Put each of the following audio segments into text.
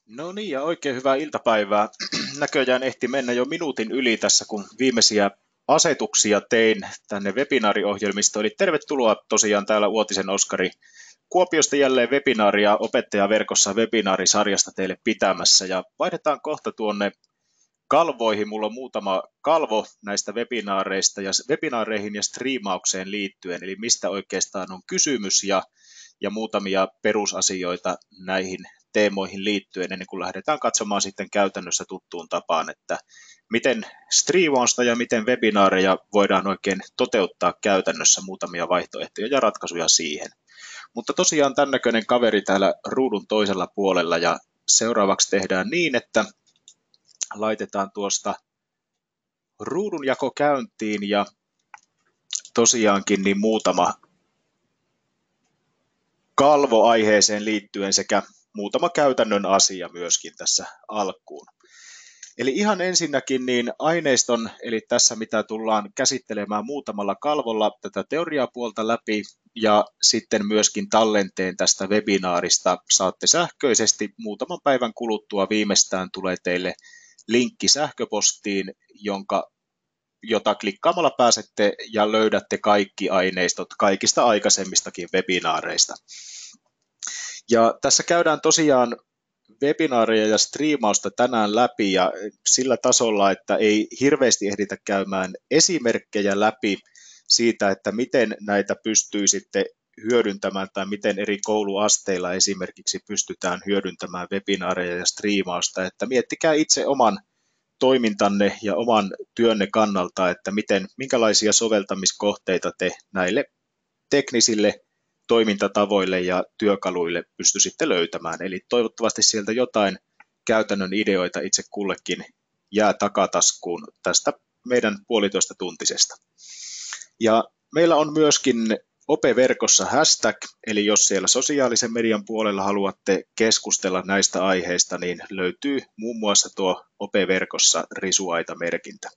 No niin, ja oikein hyvää iltapäivää. Näköjään ehti mennä jo minuutin yli tässä, kun viimeisiä asetuksia tein tänne webinaariohjelmistoon. Eli tervetuloa tosiaan täällä Uotisen Oskari Kuopiosta jälleen webinaaria opettajaverkossa webinaarisarjasta teille pitämässä. Ja vaihdetaan kohta tuonne kalvoihin. Mulla on muutama kalvo näistä webinaareista ja webinaareihin ja striimaukseen liittyen, eli mistä oikeastaan on kysymys ja muutamia perusasioita näihin teemoihin liittyen, ennen kuin lähdetään katsomaan sitten käytännössä tuttuun tapaan, että miten striimausta ja miten webinaareja voidaan oikein toteuttaa käytännössä, muutamia vaihtoehtoja ja ratkaisuja siihen. Mutta tosiaan tämän näköinen kaveri täällä ruudun toisella puolella, ja seuraavaksi tehdään niin, että laitetaan tuosta ruudunjako käyntiin ja tosiaankin niin muutama kalvo aiheeseen liittyen sekä muutama käytännön asia myöskin tässä alkuun. Eli ihan ensinnäkin niin aineiston, eli tässä mitä tullaan käsittelemään muutamalla kalvolla tätä teoriapuolta läpi, ja sitten myöskin tallenteen tästä webinaarista saatte sähköisesti muutaman päivän kuluttua viimeistään tulee teille linkki sähköpostiin, jota klikkaamalla pääsette ja löydätte kaikki aineistot kaikista aikaisemmistakin webinaareista. Ja tässä käydään tosiaan webinaareja ja striimausta tänään läpi ja sillä tasolla, että ei hirveästi ehditä käymään esimerkkejä läpi siitä, että miten näitä pystyy sitten hyödyntämään tai miten eri kouluasteilla esimerkiksi pystytään hyödyntämään webinaareja ja striimausta, että miettikää itse oman toimintanne ja oman työnne kannalta, että minkälaisia soveltamiskohteita te näille teknisille toimintatavoille ja työkaluille pystyisitte löytämään. Eli toivottavasti sieltä jotain käytännön ideoita itse kullekin jää takataskuun tästä meidän puolitoista tuntisesta. Ja meillä on myöskin Ope-verkossa hashtag, eli jos siellä sosiaalisen median puolella haluatte keskustella näistä aiheista, niin löytyy muun muassa tuo Ope-verkossa risuaita-merkintä.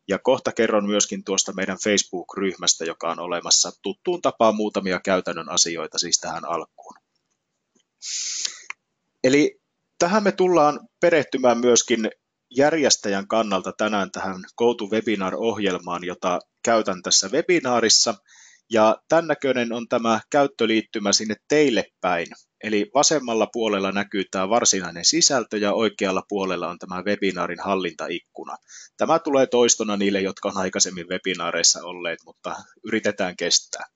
Ja kohta kerron myöskin tuosta meidän Facebook-ryhmästä, joka on olemassa tuttuun tapaan muutamia käytännön asioita siis tähän alkuun. Eli tähän me tullaan perehtymään myöskin järjestäjän kannalta tänään tähän GoToWebinar-ohjelmaan, jota käytän tässä webinaarissa. Ja tämän näköinen on tämä käyttöliittymä sinne teille päin. Eli vasemmalla puolella näkyy tämä varsinainen sisältö ja oikealla puolella on tämä webinaarin hallintaikkuna. Tämä tulee toistona niille, jotka on aikaisemmin webinaareissa olleet, mutta yritetään kestää.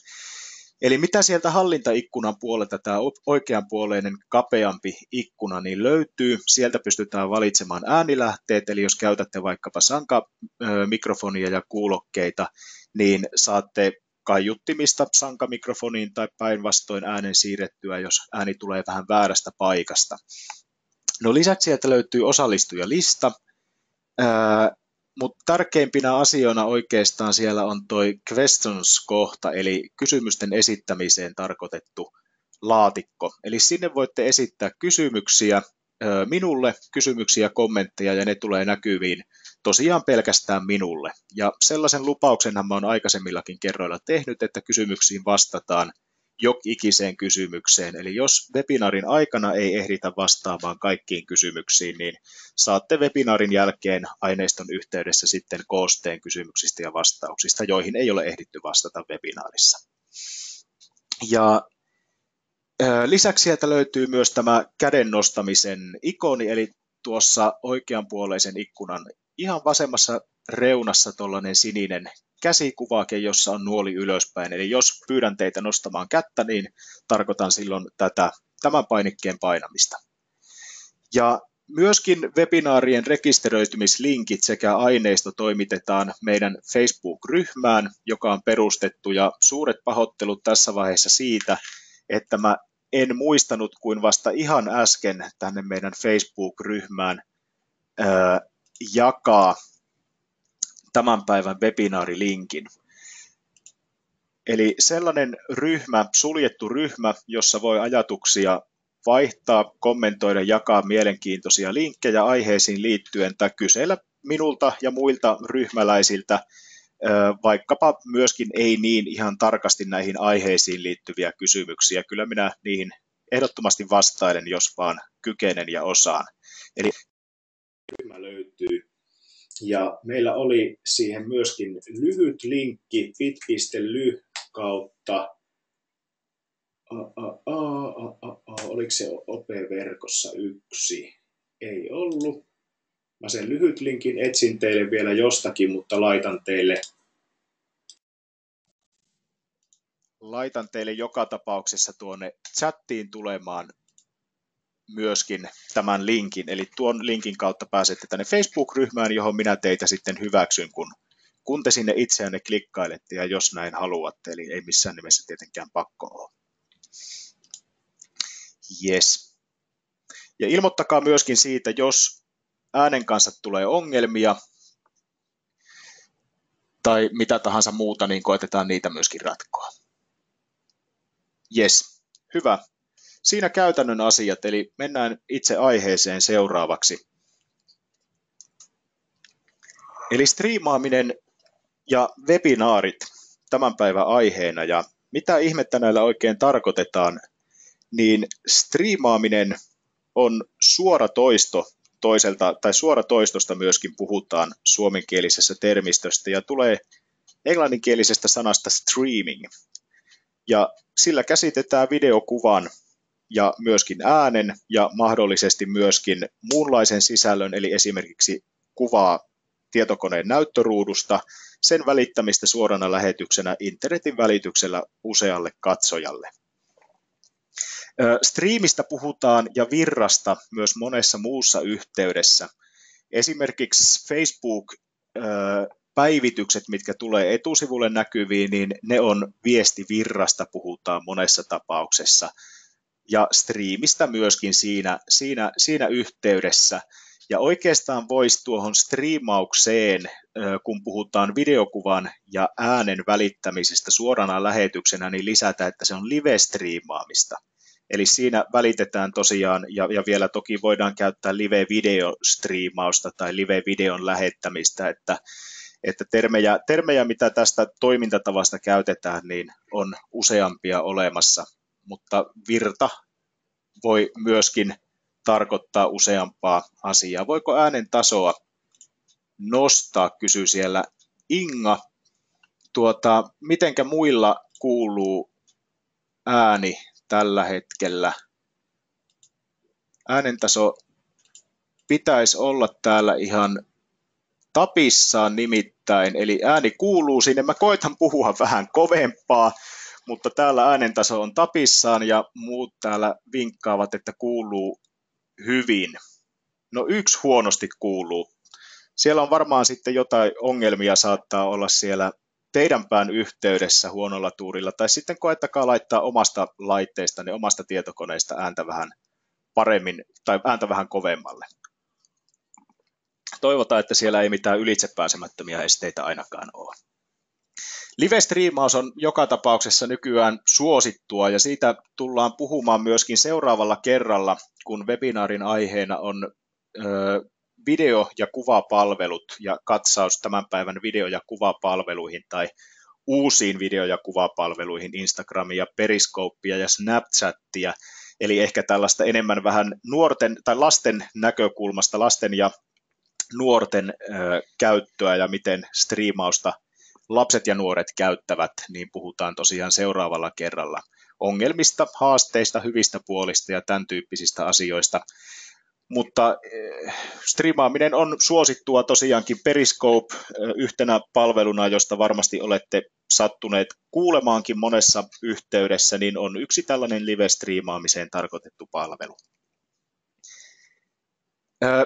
Eli mitä sieltä hallintaikkunan puolelta tämä oikeanpuoleinen kapeampi ikkuna niin löytyy. Sieltä pystytään valitsemaan äänilähteet, eli jos käytätte vaikkapa sankamikrofonia ja kuulokkeita, niin saatte kaiuttimista sankamikrofoniin tai päinvastoin äänen siirrettyä, jos ääni tulee vähän väärästä paikasta. No lisäksi sieltä löytyy osallistujalista, mutta tärkeimpinä asioina oikeastaan siellä on toi questions-kohta, eli kysymysten esittämiseen tarkoitettu laatikko. Eli sinne voitte esittää kysymyksiä minulle, kysymyksiä ja kommentteja, ja ne tulee näkyviin tosiaan pelkästään minulle. Ja sellaisen lupauksenhan mä oon aikaisemmillakin kerroilla tehnyt, että kysymyksiin vastataan jokikiseen kysymykseen. Eli jos webinaarin aikana ei ehditä vastaamaan kaikkiin kysymyksiin, niin saatte webinaarin jälkeen aineiston yhteydessä sitten koosteen kysymyksistä ja vastauksista, joihin ei ole ehditty vastata webinaarissa. Ja lisäksi sieltä löytyy myös tämä käden nostamisen ikoni, eli tuossa oikeanpuoleisen ikkunan ihan vasemmassa reunassa tuollainen sininen käsikuvake, jossa on nuoli ylöspäin. Eli jos pyydän teitä nostamaan kättä, niin tarkoitan silloin tämän painikkeen painamista. Ja myöskin webinaarien rekisteröitymislinkit sekä aineisto toimitetaan meidän Facebook-ryhmään, joka on perustettu, ja suuret pahoittelut tässä vaiheessa siitä, että mä en muistanut kuin vasta ihan äsken tänne meidän Facebook-ryhmään jakaa tämän päivän webinaarilinkin. Eli sellainen ryhmä, suljettu ryhmä, jossa voi ajatuksia vaihtaa, kommentoida, jakaa mielenkiintoisia linkkejä aiheisiin liittyen tai kysellä minulta ja muilta ryhmäläisiltä vaikkapa myöskin ei niin ihan tarkasti näihin aiheisiin liittyviä kysymyksiä. Kyllä minä niihin ehdottomasti vastailen, jos vaan kykenen ja osaan. Eli ryhmä löytyy. Ja meillä oli siihen myöskin lyhyt linkki bit.ly kautta, oliko se OP-verkossa 1? Ei ollut. Mä sen lyhyt linkin etsin teille vielä jostakin, mutta laitan teille joka tapauksessa tuonne chattiin tulemaan myöskin tämän linkin. Eli tuon linkin kautta pääsette tänne Facebook-ryhmään, johon minä teitä sitten hyväksyn, kun te sinne itseänne klikkailette ja jos näin haluatte. Eli ei missään nimessä tietenkään pakko ole. Yes. Ja ilmoittakaa myöskin siitä, jos äänen kanssa tulee ongelmia tai mitä tahansa muuta, niin koetetaan niitä myöskin ratkoa. Yes, hyvä. Siinä käytännön asiat, eli mennään itse aiheeseen seuraavaksi. Eli striimaaminen ja webinaarit tämän päivän aiheena, ja mitä ihmettä näillä oikein tarkoitetaan, niin striimaaminen on suora toisto toiselta, tai suoratoistosta myöskin puhutaan suomenkielisessä termistöstä, ja tulee englanninkielisestä sanasta streaming. Ja sillä käsitetään videokuvan ja myöskin äänen ja mahdollisesti myöskin muunlaisen sisällön, eli esimerkiksi kuvaa tietokoneen näyttöruudusta, sen välittämistä suorana lähetyksenä internetin välityksellä usealle katsojalle. Striimistä puhutaan ja virrasta myös monessa muussa yhteydessä. Esimerkiksi Facebook-päivitykset, mitkä tulee etusivulle näkyviin, niin ne on viestivirrasta, puhutaan monessa tapauksessa. Ja striimistä myöskin siinä yhteydessä. Ja oikeastaan voisi tuohon striimaukseen, kun puhutaan videokuvan ja äänen välittämisestä suorana lähetyksenä, niin lisätä, että se on live-striimaamista. Eli siinä välitetään tosiaan, ja vielä toki voidaan käyttää live-videostriimausta tai live-videon lähettämistä, että termejä, mitä tästä toimintatavasta käytetään, niin on useampia olemassa, mutta virta voi myöskin tarkoittaa useampaa asiaa. Voiko äänen tasoa nostaa, kysyy siellä Inga. Mitenkä muilla kuuluu ääni tällä hetkellä? Äänen taso pitäisi olla täällä ihan tapissaan nimittäin, eli ääni kuuluu sinne. Mä koitan puhua vähän kovempaa, mutta täällä äänen taso on tapissaan ja muut täällä vinkkaavat, että kuuluu hyvin. No yksi huonosti kuuluu. Siellä on varmaan sitten jotain ongelmia saattaa olla siellä teidän pään yhteydessä huonolla tuurilla, tai sitten koettakaa laittaa omasta laitteestanne, omasta tietokoneesta ääntä vähän paremmin tai ääntä vähän kovemmalle. Toivotaan, että siellä ei mitään ylitsepääsemättömiä esteitä ainakaan ole. Live-striimaus on joka tapauksessa nykyään suosittua ja siitä tullaan puhumaan myöskin seuraavalla kerralla, kun webinaarin aiheena on video- ja kuvapalvelut ja katsaus tämän päivän video- ja kuvapalveluihin tai uusiin video- ja kuvapalveluihin, Instagramia, Periscopea ja Snapchatia, eli ehkä tällaista enemmän vähän nuorten tai lasten näkökulmasta, lasten ja nuorten käyttöä ja miten striimausta lapset ja nuoret käyttävät, niin puhutaan tosiaan seuraavalla kerralla ongelmista, haasteista, hyvistä puolista ja tämän tyyppisistä asioista. Mutta striimaaminen on suosittua tosiaankin. Periscope yhtenä palveluna, josta varmasti olette sattuneet kuulemaankin monessa yhteydessä, niin on yksi tällainen live-striimaamiseen tarkoitettu palvelu.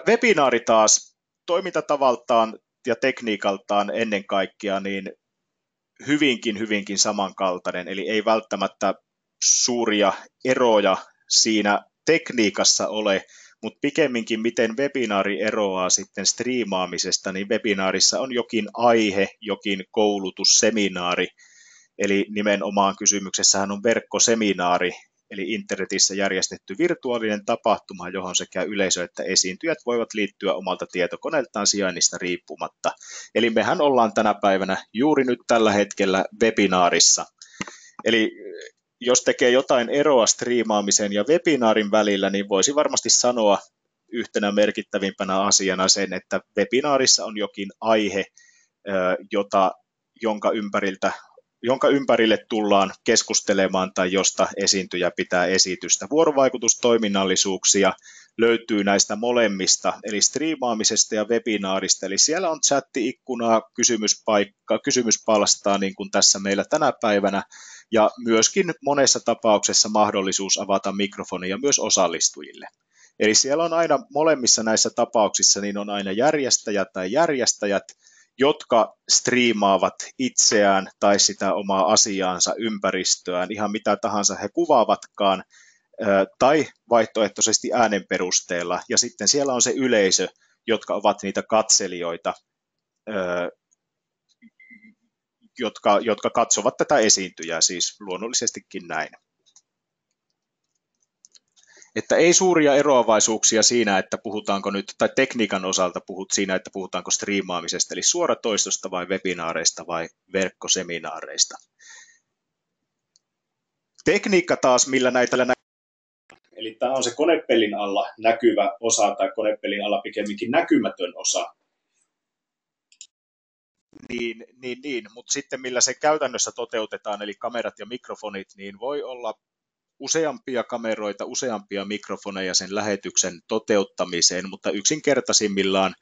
Webinaari taas toimintatavaltaan ja tekniikaltaan ennen kaikkea niin hyvinkin samankaltainen, eli ei välttämättä suuria eroja siinä tekniikassa ole, mutta pikemminkin miten webinaari eroaa sitten striimaamisesta, niin webinaarissa on jokin aihe, jokin koulutusseminaari, eli nimenomaan kysymyksessähän on verkkoseminaari, eli internetissä järjestetty virtuaalinen tapahtuma, johon sekä yleisö että esiintyjät voivat liittyä omalta tietokoneeltaan sijainnista riippumatta. Eli mehän ollaan tänä päivänä juuri nyt tällä hetkellä webinaarissa. Eli jos tekee jotain eroa striimaamisen ja webinaarin välillä, niin voisi varmasti sanoa yhtenä merkittävimpänä asiana sen, että webinaarissa on jokin aihe, jonka ympärille tullaan keskustelemaan tai josta esiintyjä pitää esitystä. Vuorovaikutustoiminnallisuuksia löytyy näistä molemmista, eli striimaamisesta ja webinaarista, eli siellä on chatti-ikkunaa, kysymyspalstaa niin kuin tässä meillä tänä päivänä, ja myöskin monessa tapauksessa mahdollisuus avata mikrofonia myös osallistujille. Eli siellä on aina molemmissa näissä tapauksissa, niin on aina järjestäjä tai järjestäjät, jotka striimaavat itseään tai sitä omaa asiaansa, ympäristöään, ihan mitä tahansa he kuvaavatkaan, tai vaihtoehtoisesti äänen perusteella. Ja sitten siellä on se yleisö, jotka ovat niitä katselijoita, jotka katsovat tätä esiintyjää, siis luonnollisestikin näin. Että ei suuria eroavaisuuksia siinä, että puhutaanko nyt, tai tekniikan osalta puhut siinä, että puhutaanko striimaamisesta, eli suoratoistosta vai webinaareista vai verkkoseminaareista. Tekniikka taas, millä näitä eli tämä on se konepellin alla näkyvä osa, tai konepellin alla pikemminkin näkymätön osa. Mutta sitten millä se käytännössä toteutetaan, eli kamerat ja mikrofonit, niin voi olla useampia kameroita, useampia mikrofoneja sen lähetyksen toteuttamiseen, mutta yksinkertaisimmillaan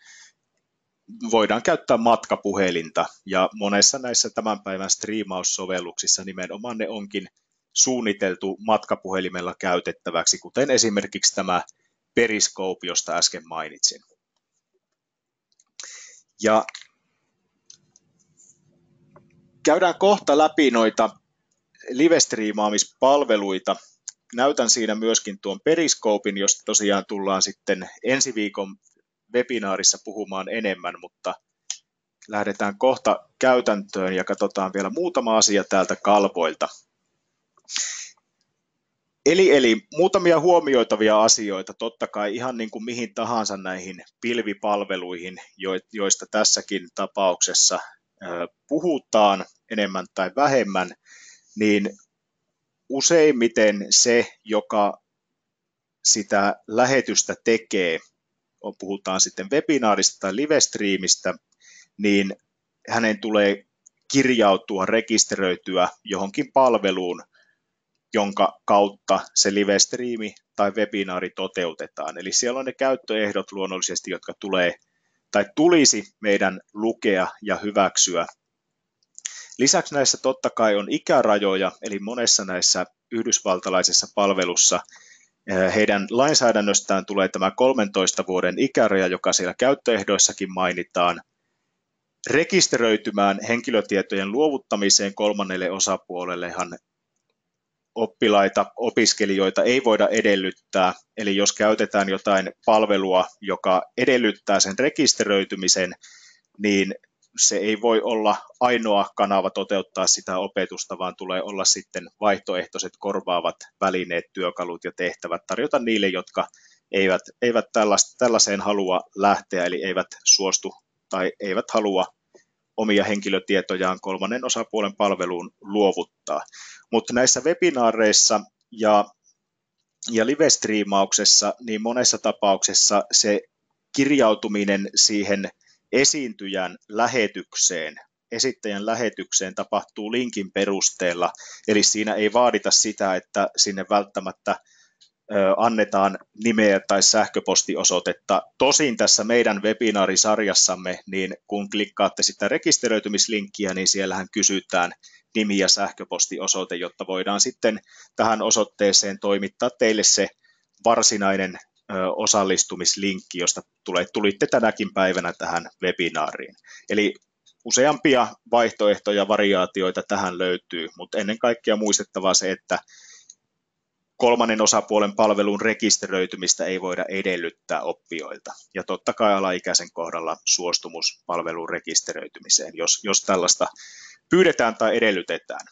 voidaan käyttää matkapuhelinta, ja monessa näissä tämän päivän striimaussovelluksissa nimenomaan ne onkin suunniteltu matkapuhelimella käytettäväksi, kuten esimerkiksi tämä Periscope, josta äsken mainitsin. Ja käydään kohta läpi noita live-striimaamispalveluita. Näytän siinä myöskin tuon Periscopen, josta tosiaan tullaan sitten ensi viikon webinaarissa puhumaan enemmän, mutta lähdetään kohta käytäntöön ja katsotaan vielä muutama asia täältä kalvoilta. Eli muutamia huomioitavia asioita, totta kai ihan niin kuin mihin tahansa näihin pilvipalveluihin, joista tässäkin tapauksessa puhutaan enemmän tai vähemmän, niin useimmiten se, joka sitä lähetystä tekee, puhutaan sitten webinaarista tai live-striimistä, niin hänen tulee kirjautua, rekisteröityä johonkin palveluun, jonka kautta se live-striimi tai webinaari toteutetaan. Eli siellä on ne käyttöehdot luonnollisesti, jotka tulisi meidän lukea ja hyväksyä. Lisäksi näissä totta kai on ikärajoja, eli monessa näissä yhdysvaltalaisessa palvelussa heidän lainsäädännöstään tulee tämä 13 vuoden ikäraja, joka siellä käyttöehdoissakin mainitaan. Rekisteröitymään henkilötietojen luovuttamiseen kolmannelle osapuolellehan oppilaita, opiskelijoita ei voida edellyttää, eli jos käytetään jotain palvelua, joka edellyttää sen rekisteröitymisen, niin se ei voi olla ainoa kanava toteuttaa sitä opetusta, vaan tulee olla sitten vaihtoehtoiset korvaavat välineet, työkalut ja tehtävät tarjota niille, jotka eivät tällaiseen halua lähteä, eli eivät suostu tai eivät halua omia henkilötietojaan kolmannen osapuolen palveluun luovuttaa. Mutta näissä webinaareissa ja live-striimauksessa, niin monessa tapauksessa se kirjautuminen siihen esiintyjän esittäjän lähetykseen tapahtuu linkin perusteella, eli siinä ei vaadita sitä, että sinne välttämättä annetaan nimeä tai sähköpostiosoitetta. Tosin tässä meidän webinaarisarjassamme, niin kun klikkaatte sitä rekisteröitymislinkkiä, niin siellähän kysytään nimi ja sähköpostiosoite, jotta voidaan sitten tähän osoitteeseen toimittaa teille se varsinainen osallistumislinkki, josta tulitte tänäkin päivänä tähän webinaariin. Eli useampia vaihtoehtoja, variaatioita tähän löytyy, mutta ennen kaikkea muistettava se, että kolmannen osapuolen palvelun rekisteröitymistä ei voida edellyttää oppijoilta. Ja totta kai alaikäisen kohdalla suostumus palvelun rekisteröitymiseen, jos tällaista pyydetään tai edellytetään.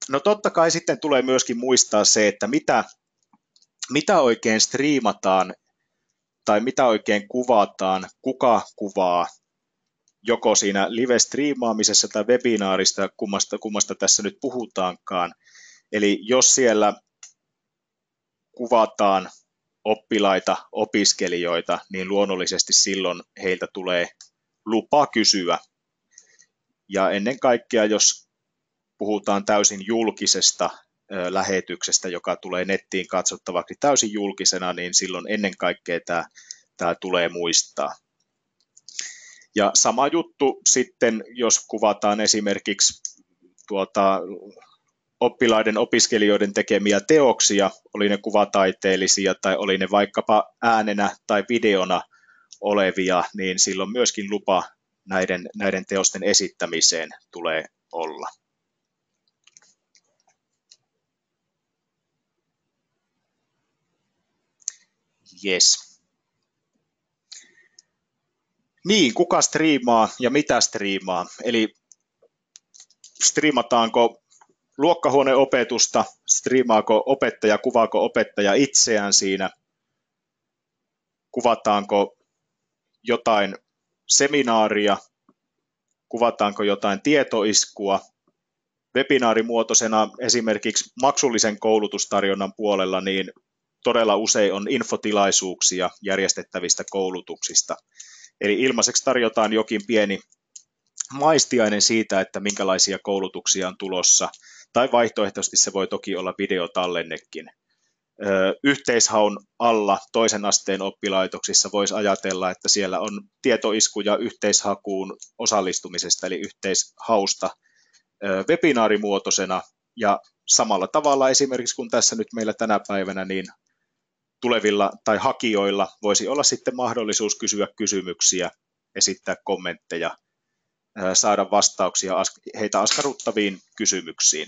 No totta kai sitten tulee myöskin muistaa se, että mitä oikein striimataan tai mitä oikein kuvataan, kuka kuvaa, joko siinä live-striimaamisessa tai webinaarista, kummasta tässä nyt puhutaankaan, Eli jos siellä kuvataan oppilaita, opiskelijoita, niin luonnollisesti silloin heiltä tulee lupa kysyä. Ja ennen kaikkea, jos puhutaan täysin julkisesta lähetyksestä, joka tulee nettiin katsottavaksi täysin julkisena, niin silloin ennen kaikkea tämä tulee muistaa. Ja sama juttu sitten, jos kuvataan esimerkiksi oppilaiden, opiskelijoiden tekemiä teoksia, oli ne kuvataiteellisia tai oli ne vaikkapa äänenä tai videona olevia, niin silloin myöskin lupa näiden teosten esittämiseen tulee olla. Yes. Niin, kuka striimaa ja mitä striimaa? Eli striimataanko luokkahuoneopetusta, striimaako opettaja, kuvaako opettaja itseään siinä, kuvataanko jotain seminaaria, kuvataanko jotain tietoiskua, webinaarimuotoisena esimerkiksi maksullisen koulutustarjonnan puolella, niin todella usein on infotilaisuuksia järjestettävistä koulutuksista. Eli ilmaiseksi tarjotaan jokin pieni maistiainen siitä, että minkälaisia koulutuksia on tulossa, tai vaihtoehtoisesti se voi toki olla videotallennekin. Yhteishaun alla toisen asteen oppilaitoksissa voisi ajatella, että siellä on tietoiskuja yhteishakuun osallistumisesta, eli yhteishausta webinaarimuotoisena, ja samalla tavalla esimerkiksi kun tässä nyt meillä tänä päivänä, niin tulevilla tai hakijoilla voisi olla sitten mahdollisuus kysyä kysymyksiä, esittää kommentteja, saada vastauksia heitä askarruttaviin kysymyksiin.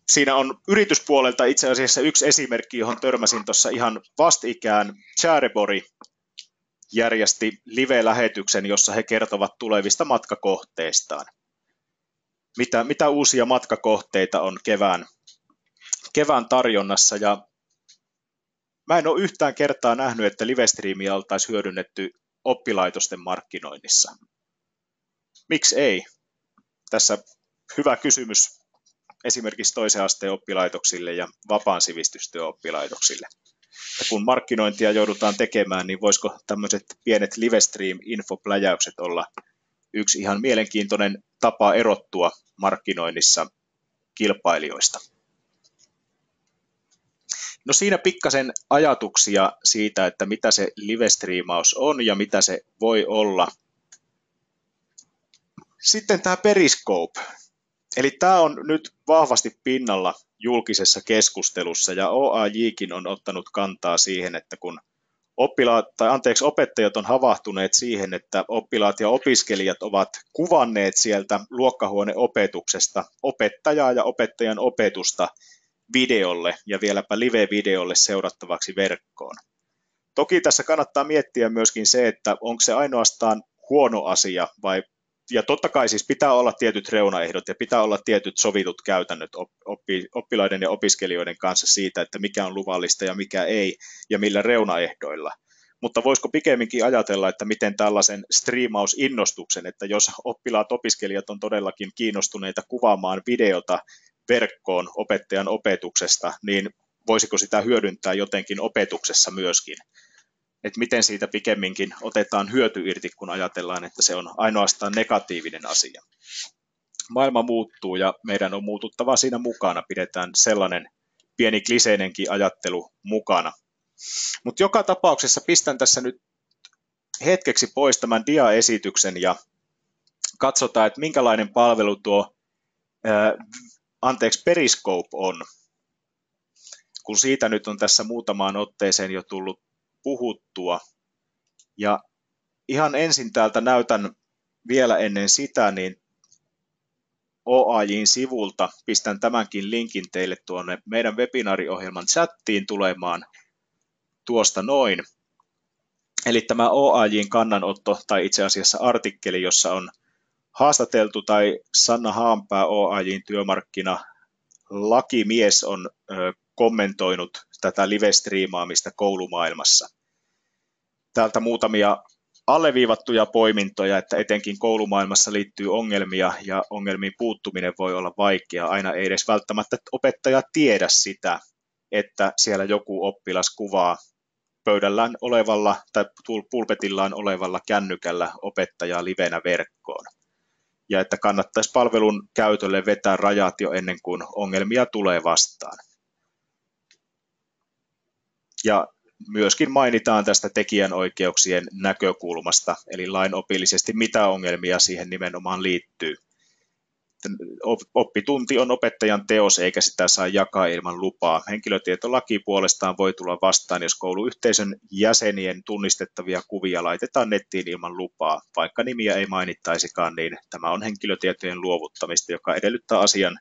Siinä on yrityspuolelta itse asiassa yksi esimerkki, johon törmäsin tuossa ihan vastikään. Charebori järjesti live-lähetyksen, jossa he kertovat tulevista matkakohteistaan. Mitä uusia matkakohteita on kevään tarjonnassa, ja mä en ole yhtään kertaa nähnyt, että live-striimiä oltaisiin hyödynnetty oppilaitosten markkinoinnissa. Miksi ei? Tässä hyvä kysymys esimerkiksi toisen asteen oppilaitoksille ja vapaan sivistystyön oppilaitoksille. Ja kun markkinointia joudutaan tekemään, niin voisiko tämmöiset pienet livestream-infopläjäykset olla yksi ihan mielenkiintoinen tapa erottua markkinoinnissa kilpailijoista. No siinä pikkasen ajatuksia siitä, että mitä se livestriimaus on ja mitä se voi olla. Sitten tämä Periscope. Eli tämä on nyt vahvasti pinnalla julkisessa keskustelussa, ja OAJkin on ottanut kantaa siihen, että kun opettajat on havahtuneet siihen, että oppilaat ja opiskelijat ovat kuvanneet sieltä luokkahuoneopetuksesta opettajaa ja opettajan opetusta videolle ja vieläpä live-videolle seurattavaksi verkkoon. Toki tässä kannattaa miettiä myöskin se, että onko se ainoastaan huono asia ja totta kai siis pitää olla tietyt reunaehdot ja pitää olla tietyt sovitut käytännöt oppilaiden ja opiskelijoiden kanssa siitä, että mikä on luvallista ja mikä ei ja millä reunaehdoilla. Mutta voisiko pikemminkin ajatella, että miten tällaisen striimausinnostuksen, että jos oppilaat, opiskelijat on todellakin kiinnostuneita kuvaamaan videota verkkoon opettajan opetuksesta, niin voisiko sitä hyödyntää jotenkin opetuksessa myöskin? Että miten siitä pikemminkin otetaan hyöty irti, kun ajatellaan, että se on ainoastaan negatiivinen asia. Maailma muuttuu ja meidän on muututtava siinä mukana. Pidetään sellainen pieni kliseinenkin ajattelu mukana. Mutta joka tapauksessa pistän tässä nyt hetkeksi pois tämän dia-esityksen ja katsotaan, että minkälainen palvelu tuo Periscope on. Kun siitä nyt on tässä muutamaan otteeseen jo tullut puhuttua. Ja ihan ensin täältä näytän vielä ennen sitä, niin OAJin sivulta pistän tämänkin linkin teille tuonne meidän webinaariohjelman chattiin tulemaan tuosta noin. Eli tämä OAJin kannanotto, tai itse asiassa artikkeli, jossa on haastateltu tai Sanna Haanpää OAJin työmarkkina lakimies on kommentoinut tätä live-striimaamista koulumaailmassa. Täältä muutamia alleviivattuja poimintoja, että etenkin koulumaailmassa liittyy ongelmia ja ongelmiin puuttuminen voi olla vaikeaa. Aina ei edes välttämättä opettaja tiedä sitä, että siellä joku oppilas kuvaa pöydällään olevalla tai pulpetillaan olevalla kännykällä opettajaa livenä verkkoon. Ja että kannattaisi palvelun käytölle vetää rajat jo ennen kuin ongelmia tulee vastaan. Ja myöskin mainitaan tästä tekijänoikeuksien näkökulmasta, eli lainopillisesti mitä ongelmia siihen nimenomaan liittyy. Oppitunti on opettajan teos, eikä sitä saa jakaa ilman lupaa. Henkilötietolaki puolestaan voi tulla vastaan, jos kouluyhteisön jäsenien tunnistettavia kuvia laitetaan nettiin ilman lupaa. Vaikka nimiä ei mainittaisikaan, niin tämä on henkilötietojen luovuttamista, joka edellyttää asian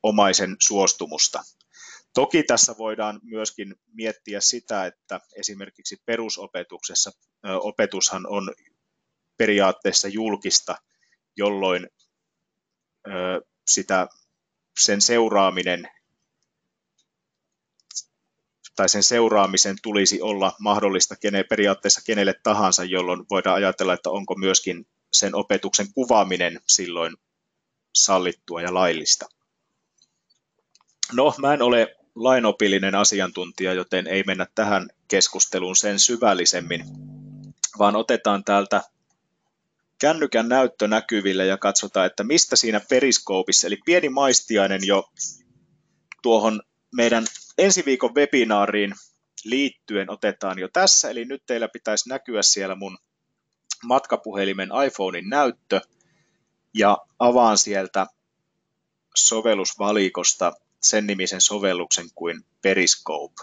omaisen suostumusta. Toki tässä voidaan myöskin miettiä sitä, että esimerkiksi perusopetuksessa opetushan on periaatteessa julkista, jolloin sen seuraaminen tai sen seuraamisen tulisi olla mahdollista periaatteessa kenelle tahansa, jolloin voidaan ajatella, että onko myöskin sen opetuksen kuvaaminen silloin sallittua ja laillista. No, mä en ole lainopillinen asiantuntija, joten ei mennä tähän keskusteluun sen syvällisemmin, vaan otetaan täältä kännykän näyttö näkyville ja katsotaan, että mistä siinä periskoopissa, eli pieni maistiainen jo tuohon meidän ensi viikon webinaariin liittyen otetaan jo tässä, eli nyt teillä pitäisi näkyä siellä mun matkapuhelimen iPhonein näyttö, ja avaan sieltä sovellusvalikosta sen nimisen sovelluksen kuin Periscope.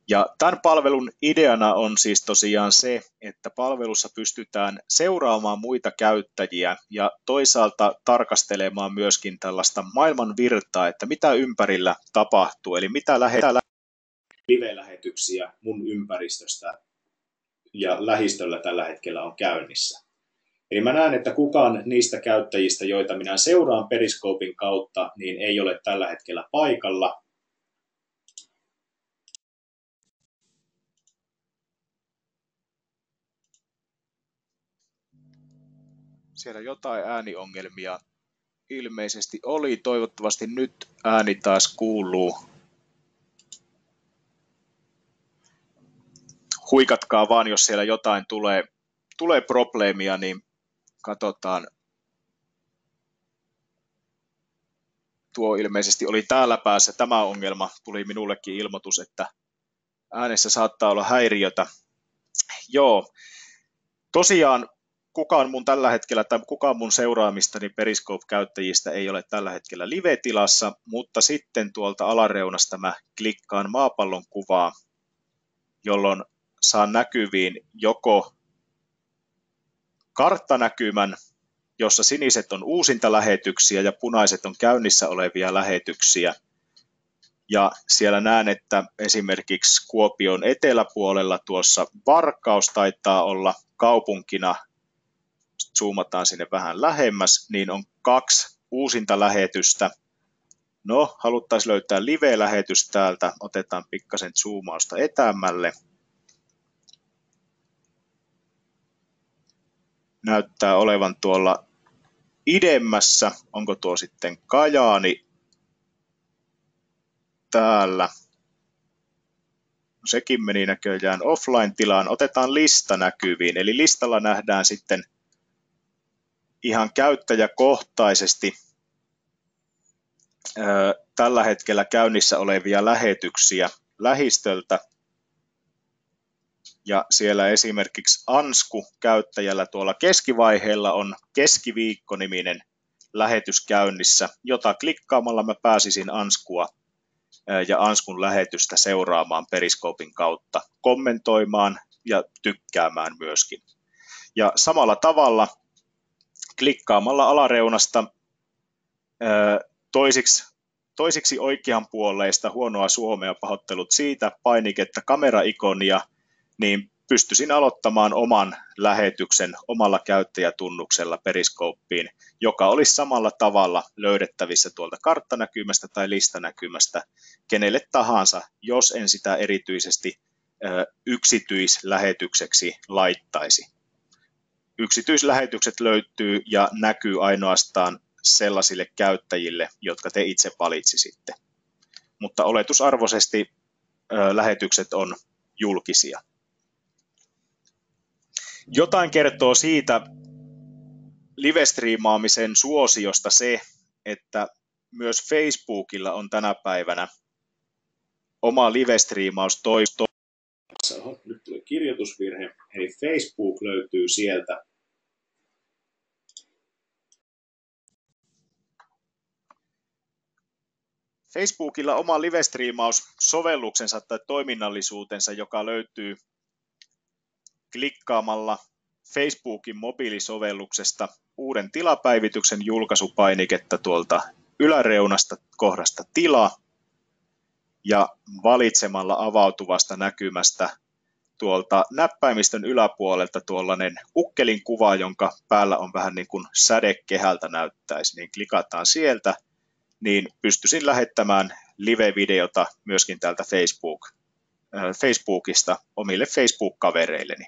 Ja tämän palvelun ideana on siis tosiaan se, että palvelussa pystytään seuraamaan muita käyttäjiä ja toisaalta tarkastelemaan myöskin tällaista maailman virtaa, että mitä ympärillä tapahtuu, eli mitä live-lähetyksiä mun ympäristöstä ja lähistöllä tällä hetkellä on käynnissä. Eli mä näen, että kukaan niistä käyttäjistä, joita minä seuraan Periscopen kautta, niin ei ole tällä hetkellä paikalla. Siellä jotain ääniongelmia ilmeisesti oli. Toivottavasti nyt ääni taas kuuluu. Huikatkaa vaan, jos siellä jotain tulee probleemia, niin katsotaan. Tuo ilmeisesti oli täällä päässä. Tämä ongelma tuli minullekin ilmoitus, että äänessä saattaa olla häiriötä. Joo, tosiaan kukaan mun seuraamistani Periscope-käyttäjistä ei ole tällä hetkellä live-tilassa, mutta sitten tuolta alareunasta mä klikkaan maapallon kuvaa, jolloin saan näkyviin joko karttanäkymän, jossa siniset on uusintalähetyksiä ja punaiset on käynnissä olevia lähetyksiä. Ja siellä näen, että esimerkiksi Kuopion eteläpuolella tuossa Varkaus taitaa olla kaupunkina, zoomataan sinne vähän lähemmäs, niin on 2 uusintalähetystä. No, haluttaisiin löytää live-lähetys täältä, otetaan pikkasen zoomausta etäämmälle. Näyttää olevan tuolla idemmässä, onko tuo sitten Kajaani täällä. No, sekin meni näköjään offline-tilaan. Otetaan lista näkyviin, eli listalla nähdään sitten ihan käyttäjäkohtaisesti tällä hetkellä käynnissä olevia lähetyksiä lähistöltä. Ja siellä esimerkiksi Ansku-käyttäjällä tuolla keskivaiheella on Keskiviikko-niminen lähetys käynnissä, jota klikkaamalla mä pääsisin Anskua ja Anskun lähetystä seuraamaan Periscopen kautta, kommentoimaan ja tykkäämään myöskin. Ja samalla tavalla klikkaamalla alareunasta toisiksi oikeanpuoleista, huonoa suomea, pahoittelut siitä, painiketta kameraikonia, niin pystyisin aloittamaan oman lähetyksen omalla käyttäjätunnuksella Periscopiin, joka olisi samalla tavalla löydettävissä tuolta karttanäkymästä tai listanäkymästä kenelle tahansa, jos en sitä erityisesti yksityislähetykseksi laittaisi. Yksityislähetykset löytyy ja näkyy ainoastaan sellaisille käyttäjille, jotka te itse valitsisitte. Mutta oletusarvoisesti lähetykset on julkisia. Jotain kertoo siitä livestriimaamisen suosiosta se, että myös Facebookilla on tänä päivänä oma livestriimaustoimisto. Nyt tulee kirjoitusvirhe, eli Facebook löytyy sieltä. Facebookilla oma livestriimaussovelluksensa tai toiminnallisuutensa, joka löytyy klikkaamalla Facebookin mobiilisovelluksesta uuden tilapäivityksen julkaisupainiketta tuolta yläreunasta kohdasta tila ja valitsemalla avautuvasta näkymästä tuolta näppäimistön yläpuolelta tuollainen ukkelin kuva, jonka päällä on vähän niin kuin sädekehältä näyttäisi, niin klikataan sieltä, niin pystyisin lähettämään live-videota myöskin täältä Facebookista omille Facebook-kavereilleni.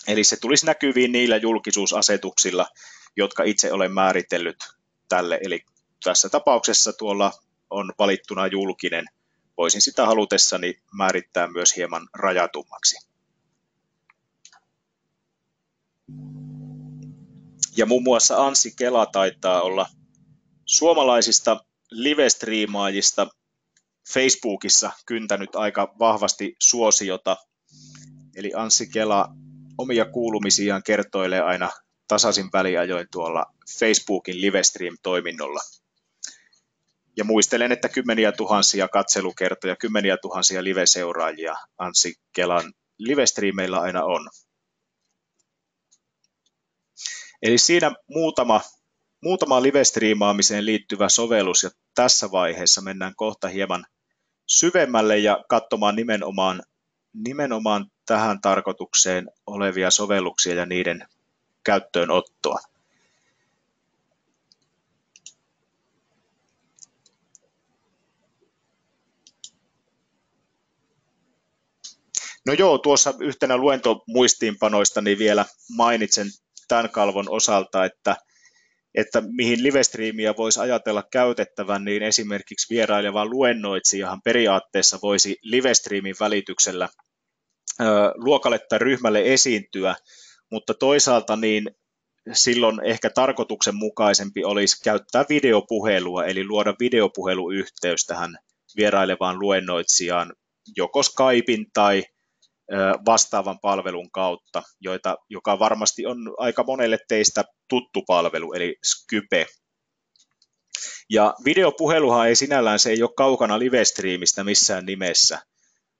Eli se tulisi näkyviin niillä julkisuusasetuksilla, jotka itse olen määritellyt tälle. Eli tässä tapauksessa tuolla on valittuna julkinen. Voisin sitä halutessani määrittää myös hieman rajatummaksi. Ja muun muassa Anssi Kela taitaa olla suomalaisista livestriimaajista Facebookissa kyntänyt aika vahvasti suosiota. Eli Anssi Kela omia kuulumisiaan kertoilee aina tasaisin väliajoin tuolla Facebookin livestream-toiminnolla. Ja muistelen, että kymmeniä tuhansia katselukertoja, kymmeniä tuhansia live-seuraajia Anssi Kelan livestreameilla aina on. Eli siinä muutama livestriimaamiseen liittyvä sovellus, ja tässä vaiheessa mennään kohta hieman syvemmälle ja katsomaan nimenomaan tähän tarkoitukseen olevia sovelluksia ja niiden käyttöönottoa. No joo, tuossa yhtenä luentomuistiinpanoistani vielä mainitsen tämän kalvon osalta, että mihin livestriimiä voisi ajatella käytettävän, niin esimerkiksi vieraileva luennoitsijahan periaatteessa voisi livestriimin välityksellä luokalle tai ryhmälle esiintyä, mutta toisaalta niin silloin ehkä tarkoituksenmukaisempi olisi käyttää videopuhelua, eli luoda videopuheluyhteys tähän vierailevaan luennoitsijaan joko Skypein tai vastaavan palvelun kautta, joka varmasti on aika monelle teistä tuttu palvelu, eli Skype. Ja videopuheluhan ei sinällään, se ei ole kaukana livestriimistä missään nimessä,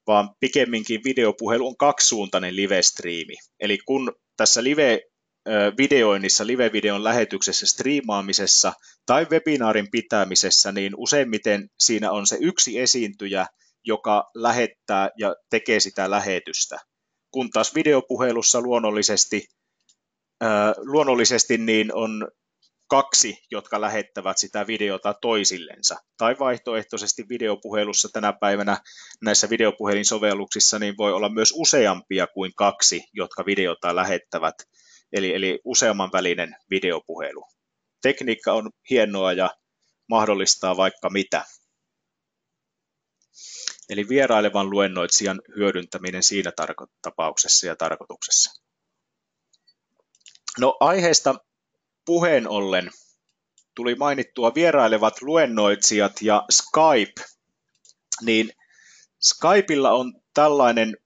vaan pikemminkin videopuhelu on kaksisuuntainen livestriimi. Eli kun tässä live-videoinnissa, live-videon lähetyksessä, striimaamisessa tai webinaarin pitämisessä, niin useimmiten siinä on se yksi esiintyjä, joka lähettää ja tekee sitä lähetystä. Kun taas videopuhelussa luonnollisesti niin on kaksi, jotka lähettävät sitä videota toisillensa. Tai vaihtoehtoisesti videopuhelussa tänä päivänä näissä videopuhelinsovelluksissa niin voi olla myös useampia kuin kaksi, jotka videota lähettävät. Eli useamman välinen videopuhelu. Tekniikka on hienoa ja mahdollistaa vaikka mitä. Eli vierailevan luennoitsijan hyödyntäminen siinä tapauksessa ja tarkoituksessa. No aiheesta puheen ollen tuli mainittua vierailevat luennoitsijat ja Skype, niin Skypella on tällainen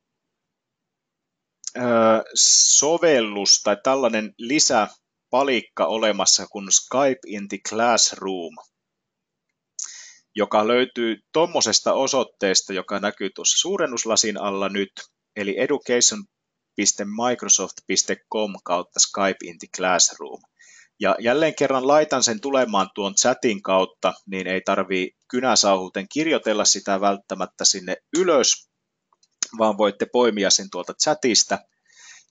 sovellus tai tällainen lisäpalikka olemassa kuin Skype in the Classroom, joka löytyy tuommoisesta osoitteesta, joka näkyy tuossa suurennuslasin alla nyt, eli education.microsoft.com kautta Skype in the Classroom. Ja jälleen kerran laitan sen tulemaan tuon chatin kautta, niin ei tarvitse kynäsauhuten kirjoitella sitä välttämättä sinne ylös. vaan voitte poimia sen tuolta chatista.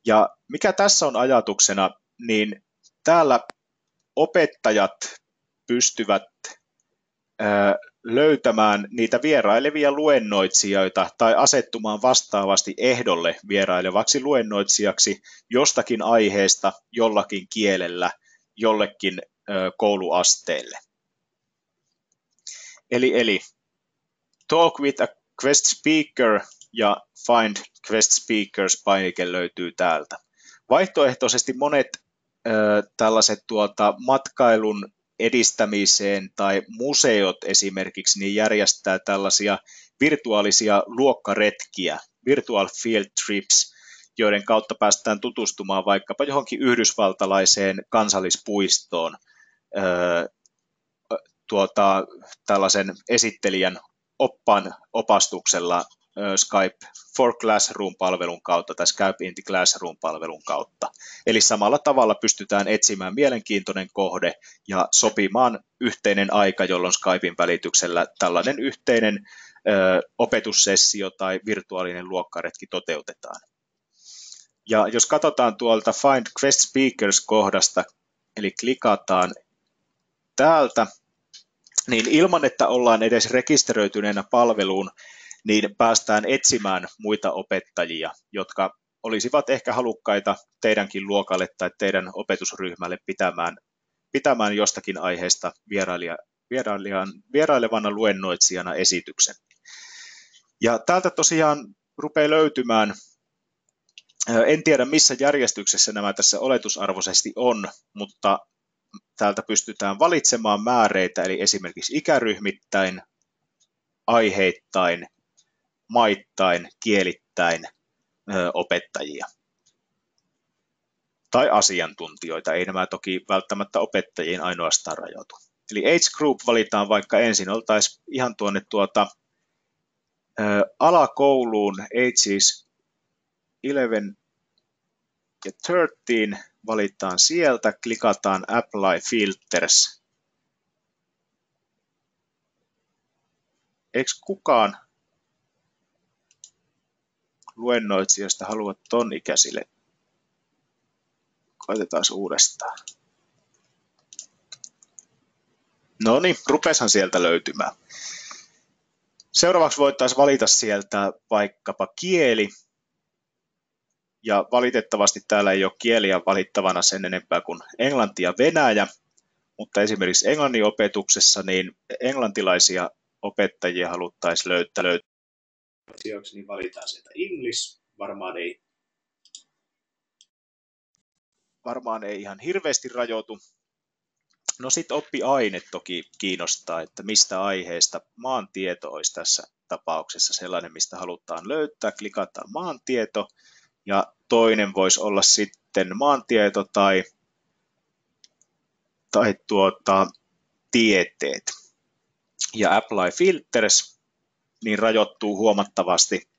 Ja mikä tässä on ajatuksena, niin täällä opettajat pystyvät löytämään niitä vierailevia luennoitsijoita tai asettumaan vastaavasti ehdolle vierailevaksi luennoitsijaksi jostakin aiheesta jollakin kielellä jollekin kouluasteelle. Eli Talk with a Quest Speaker ja Find Quest Speakers -painike löytyy täältä. Vaihtoehtoisesti monet tällaiset matkailun edistämiseen tai museot esimerkiksi niin järjestää tällaisia virtuaalisia luokkaretkiä, virtual field trips, joiden kautta päästään tutustumaan vaikkapa johonkin yhdysvaltalaiseen kansallispuistoon tällaisen esittelijän opastuksella Skype for Classroom-palvelun kautta tai Skype in the Classroom-palvelun kautta. Eli samalla tavalla pystytään etsimään mielenkiintoinen kohde ja sopimaan yhteinen aika, jolloin Skypein välityksellä tällainen yhteinen opetussessio tai virtuaalinen luokkaretki toteutetaan. Ja jos katsotaan tuolta Find Quest Speakers-kohdasta, eli klikataan täältä, niin ilman, että ollaan edes rekisteröityneenä palveluun, niin päästään etsimään muita opettajia, jotka olisivat ehkä halukkaita teidänkin luokalle tai teidän opetusryhmälle pitämään jostakin aiheesta vierailevana luennoitsijana esityksen. Ja täältä tosiaan rupeaa löytymään, en tiedä missä järjestyksessä nämä tässä oletusarvoisesti on, mutta täältä pystytään valitsemaan määreitä, eli esimerkiksi ikäryhmittäin, aiheittain, maittain, kielittäin opettajia tai asiantuntijoita. Ei nämä toki välttämättä opettajiin ainoastaan rajoitu. Eli age group valitaan vaikka ensin, oltaisiin ihan tuonne alakouluun, ages 11 ja 13, valitaan sieltä, klikataan Apply Filters. Eikö kukaan luennoitsijoista halua ton ikäisille? Koitetaan uudestaan. No niin, rupeshan sieltä löytymään. Seuraavaksi voitaisiin valita sieltä vaikkapa kieli. Ja valitettavasti täällä ei ole kieliä valittavana sen enempää kuin englanti ja venäjä, mutta esimerkiksi englannin opetuksessa niin englantilaisia opettajia haluttaisiin löytää. Niin valitaan sieltä English, varmaan ei ihan hirveästi rajoitu. No sitten oppiaine toki kiinnostaa, että mistä aiheesta. Maantieto olisi tässä tapauksessa sellainen, mistä halutaan löytää. Klikataan maantieto. Ja toinen voisi olla sitten maantieto tai tieteet. Ja Apply Filters niin rajoittuu huomattavasti.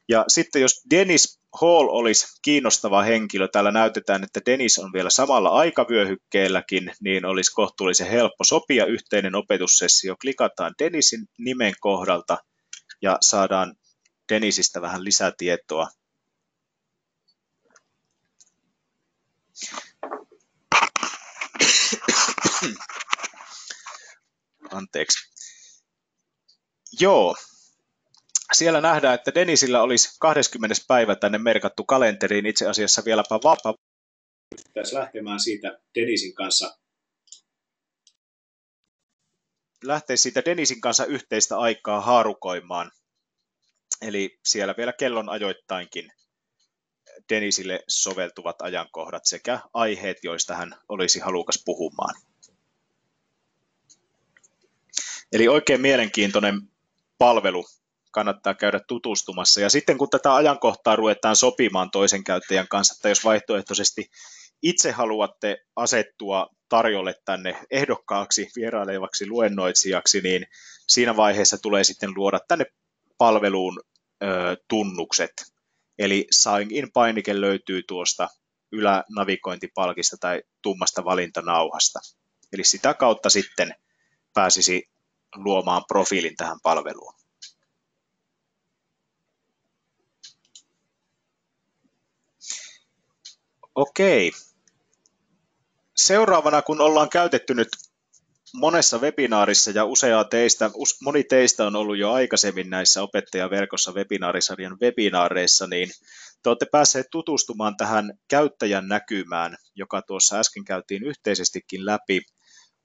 Ja sitten jos Dennis Hall olisi kiinnostava henkilö, täällä näytetään, että Dennis on vielä samalla aikavyöhykkeelläkin, niin olisi kohtuullisen helppo sopia yhteinen opetussessio. Klikataan Dennisin nimen kohdalta ja saadaan Dennisistä vähän lisätietoa. Anteeksi. Joo. Siellä nähdään, että Dennisillä olisi 20. päivä tänne merkattu kalenteriin, itse asiassa vieläpä vapaa. Pitäisi lähtemään siitä Dennisin kanssa yhteistä aikaa haarukoimaan. Eli siellä vielä kellon ajoittainkin Dennisille soveltuvat ajankohdat sekä aiheet, joista hän olisi halukas puhumaan. Eli oikein mielenkiintoinen palvelu. Kannattaa käydä tutustumassa. Ja sitten kun tätä ajankohtaa ruvetaan sopimaan toisen käyttäjän kanssa, että jos vaihtoehtoisesti itse haluatte asettua tarjolle tänne ehdokkaaksi vierailevaksi luennoitsijaksi, niin siinä vaiheessa tulee sitten luoda tänne palveluun tunnukset. Eli Sign in-painike löytyy tuosta ylänavigointipalkista tai tummasta valintanauhasta. Eli sitä kautta sitten pääsisi luomaan profiilin tähän palveluun. Okei. Seuraavana, kun ollaan käytetty nyt monessa webinaarissa ja moni teistä on ollut jo aikaisemmin näissä opettajaverkossa webinaarisarjan webinaareissa, niin te olette päässeet tutustumaan tähän käyttäjän näkymään, joka tuossa äsken käytiin yhteisestikin läpi,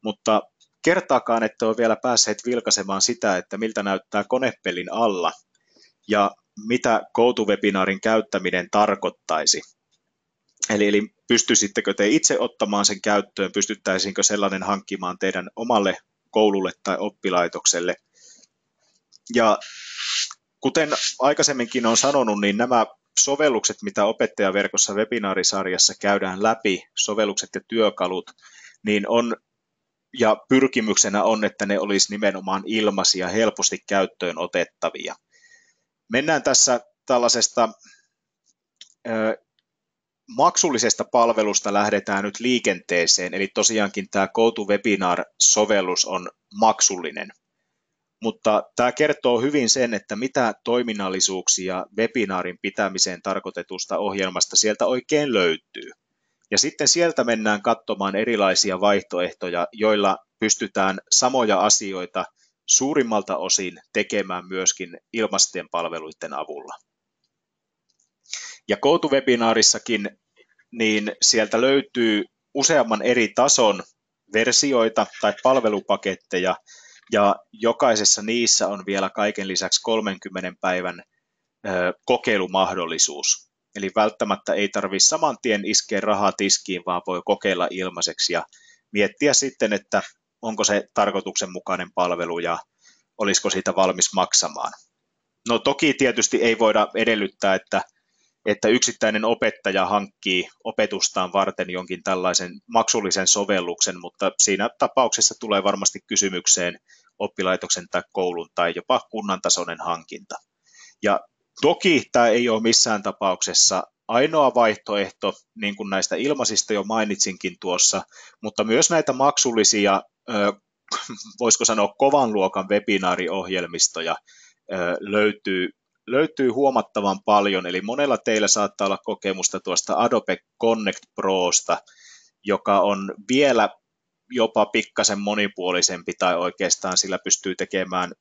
mutta kertaakaan ette ole vielä päässeet vilkaisemaan sitä, että miltä näyttää konepelin alla ja mitä GoToWebinaarin käyttäminen tarkoittaisi. Eli pystyisittekö te itse ottamaan sen käyttöön, pystyttäisiinkö sellainen hankkimaan teidän omalle koululle tai oppilaitokselle. Ja kuten aikaisemminkin olen sanonut, niin nämä sovellukset, mitä opettajaverkossa webinaarisarjassa käydään läpi, sovellukset ja työkalut, niin ja pyrkimyksenä on, että ne olisi nimenomaan ilmaisia, helposti käyttöön otettavia. Mennään tässä tällaisesta maksullisesta palvelusta lähdetään nyt liikenteeseen, eli tosiaankin tämä GoToWebinar-sovellus on maksullinen. Mutta tämä kertoo hyvin sen, että mitä toiminnallisuuksia webinaarin pitämiseen tarkoitetusta ohjelmasta sieltä oikein löytyy. Ja sitten sieltä mennään katsomaan erilaisia vaihtoehtoja, joilla pystytään samoja asioita suurimmalta osin tekemään myöskin ilmaisten palveluiden avulla. Ja GoToWebinaarissakin niin sieltä löytyy useamman eri tason versioita tai palvelupaketteja, ja jokaisessa niissä on vielä kaiken lisäksi 30 päivän kokeilumahdollisuus. Eli välttämättä ei tarvitse saman tien iskeä rahaa tiskiin, vaan voi kokeilla ilmaiseksi ja miettiä sitten, että onko se tarkoituksenmukainen palvelu ja olisiko siitä valmis maksamaan. No toki tietysti ei voida edellyttää, että yksittäinen opettaja hankkii opetustaan varten jonkin tällaisen maksullisen sovelluksen, mutta siinä tapauksessa tulee varmasti kysymykseen oppilaitoksen tai koulun tai jopa kunnan tasoinen hankinta. Ja toki tämä ei ole missään tapauksessa ainoa vaihtoehto, niin kuin näistä ilmaisista jo mainitsinkin tuossa, mutta myös näitä maksullisia, voisiko sanoa kovan luokan webinaariohjelmistoja löytyy huomattavan paljon, eli monella teillä saattaa olla kokemusta tuosta Adobe Connect Prosta, joka on vielä jopa pikkasen monipuolisempi, tai oikeastaan sillä pystyy tekemään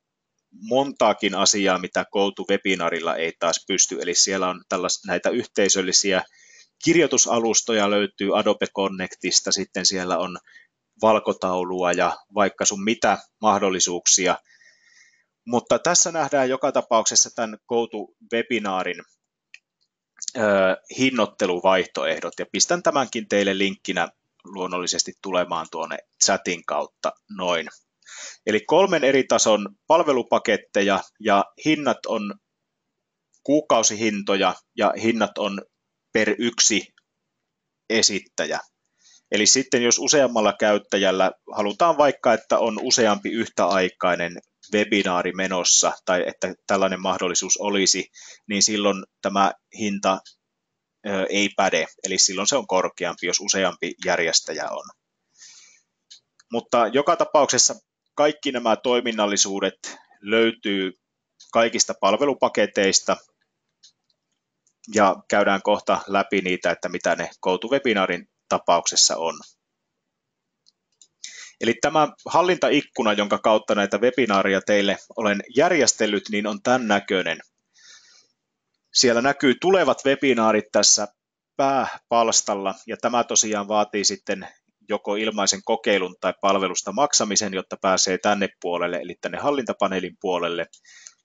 montaakin asiaa, mitä GoToWebinarilla ei taas pysty, eli siellä on näitä yhteisöllisiä kirjoitusalustoja löytyy Adobe Connectista, sitten siellä on valkotaulua ja vaikka sun mitä mahdollisuuksia. Mutta tässä nähdään joka tapauksessa tämän GoToWebinaarin hinnoitteluvaihtoehdot, ja pistän tämänkin teille linkkinä luonnollisesti tulemaan tuonne chatin kautta noin. Eli 3 eri tason palvelupaketteja, ja hinnat on kuukausihintoja, ja hinnat on per yksi esittäjä. Eli sitten jos useammalla käyttäjällä halutaan vaikka, että on useampi yhtäaikainen webinaari menossa tai että tällainen mahdollisuus olisi, niin silloin tämä hinta ei päde, eli silloin se on korkeampi, jos useampi järjestäjä on. Mutta joka tapauksessa kaikki nämä toiminnallisuudet löytyy kaikista palvelupaketeista ja käydään kohta läpi niitä, että mitä ne GoToWebinaarin tapauksessa on. Eli tämä hallintaikkuna, jonka kautta näitä webinaareja teille olen järjestellyt, niin on tämän näköinen. Siellä näkyy tulevat webinaarit tässä pääpalstalla, ja tämä tosiaan vaatii sitten joko ilmaisen kokeilun tai palvelusta maksamisen, jotta pääsee tänne puolelle, eli tänne hallintapaneelin puolelle.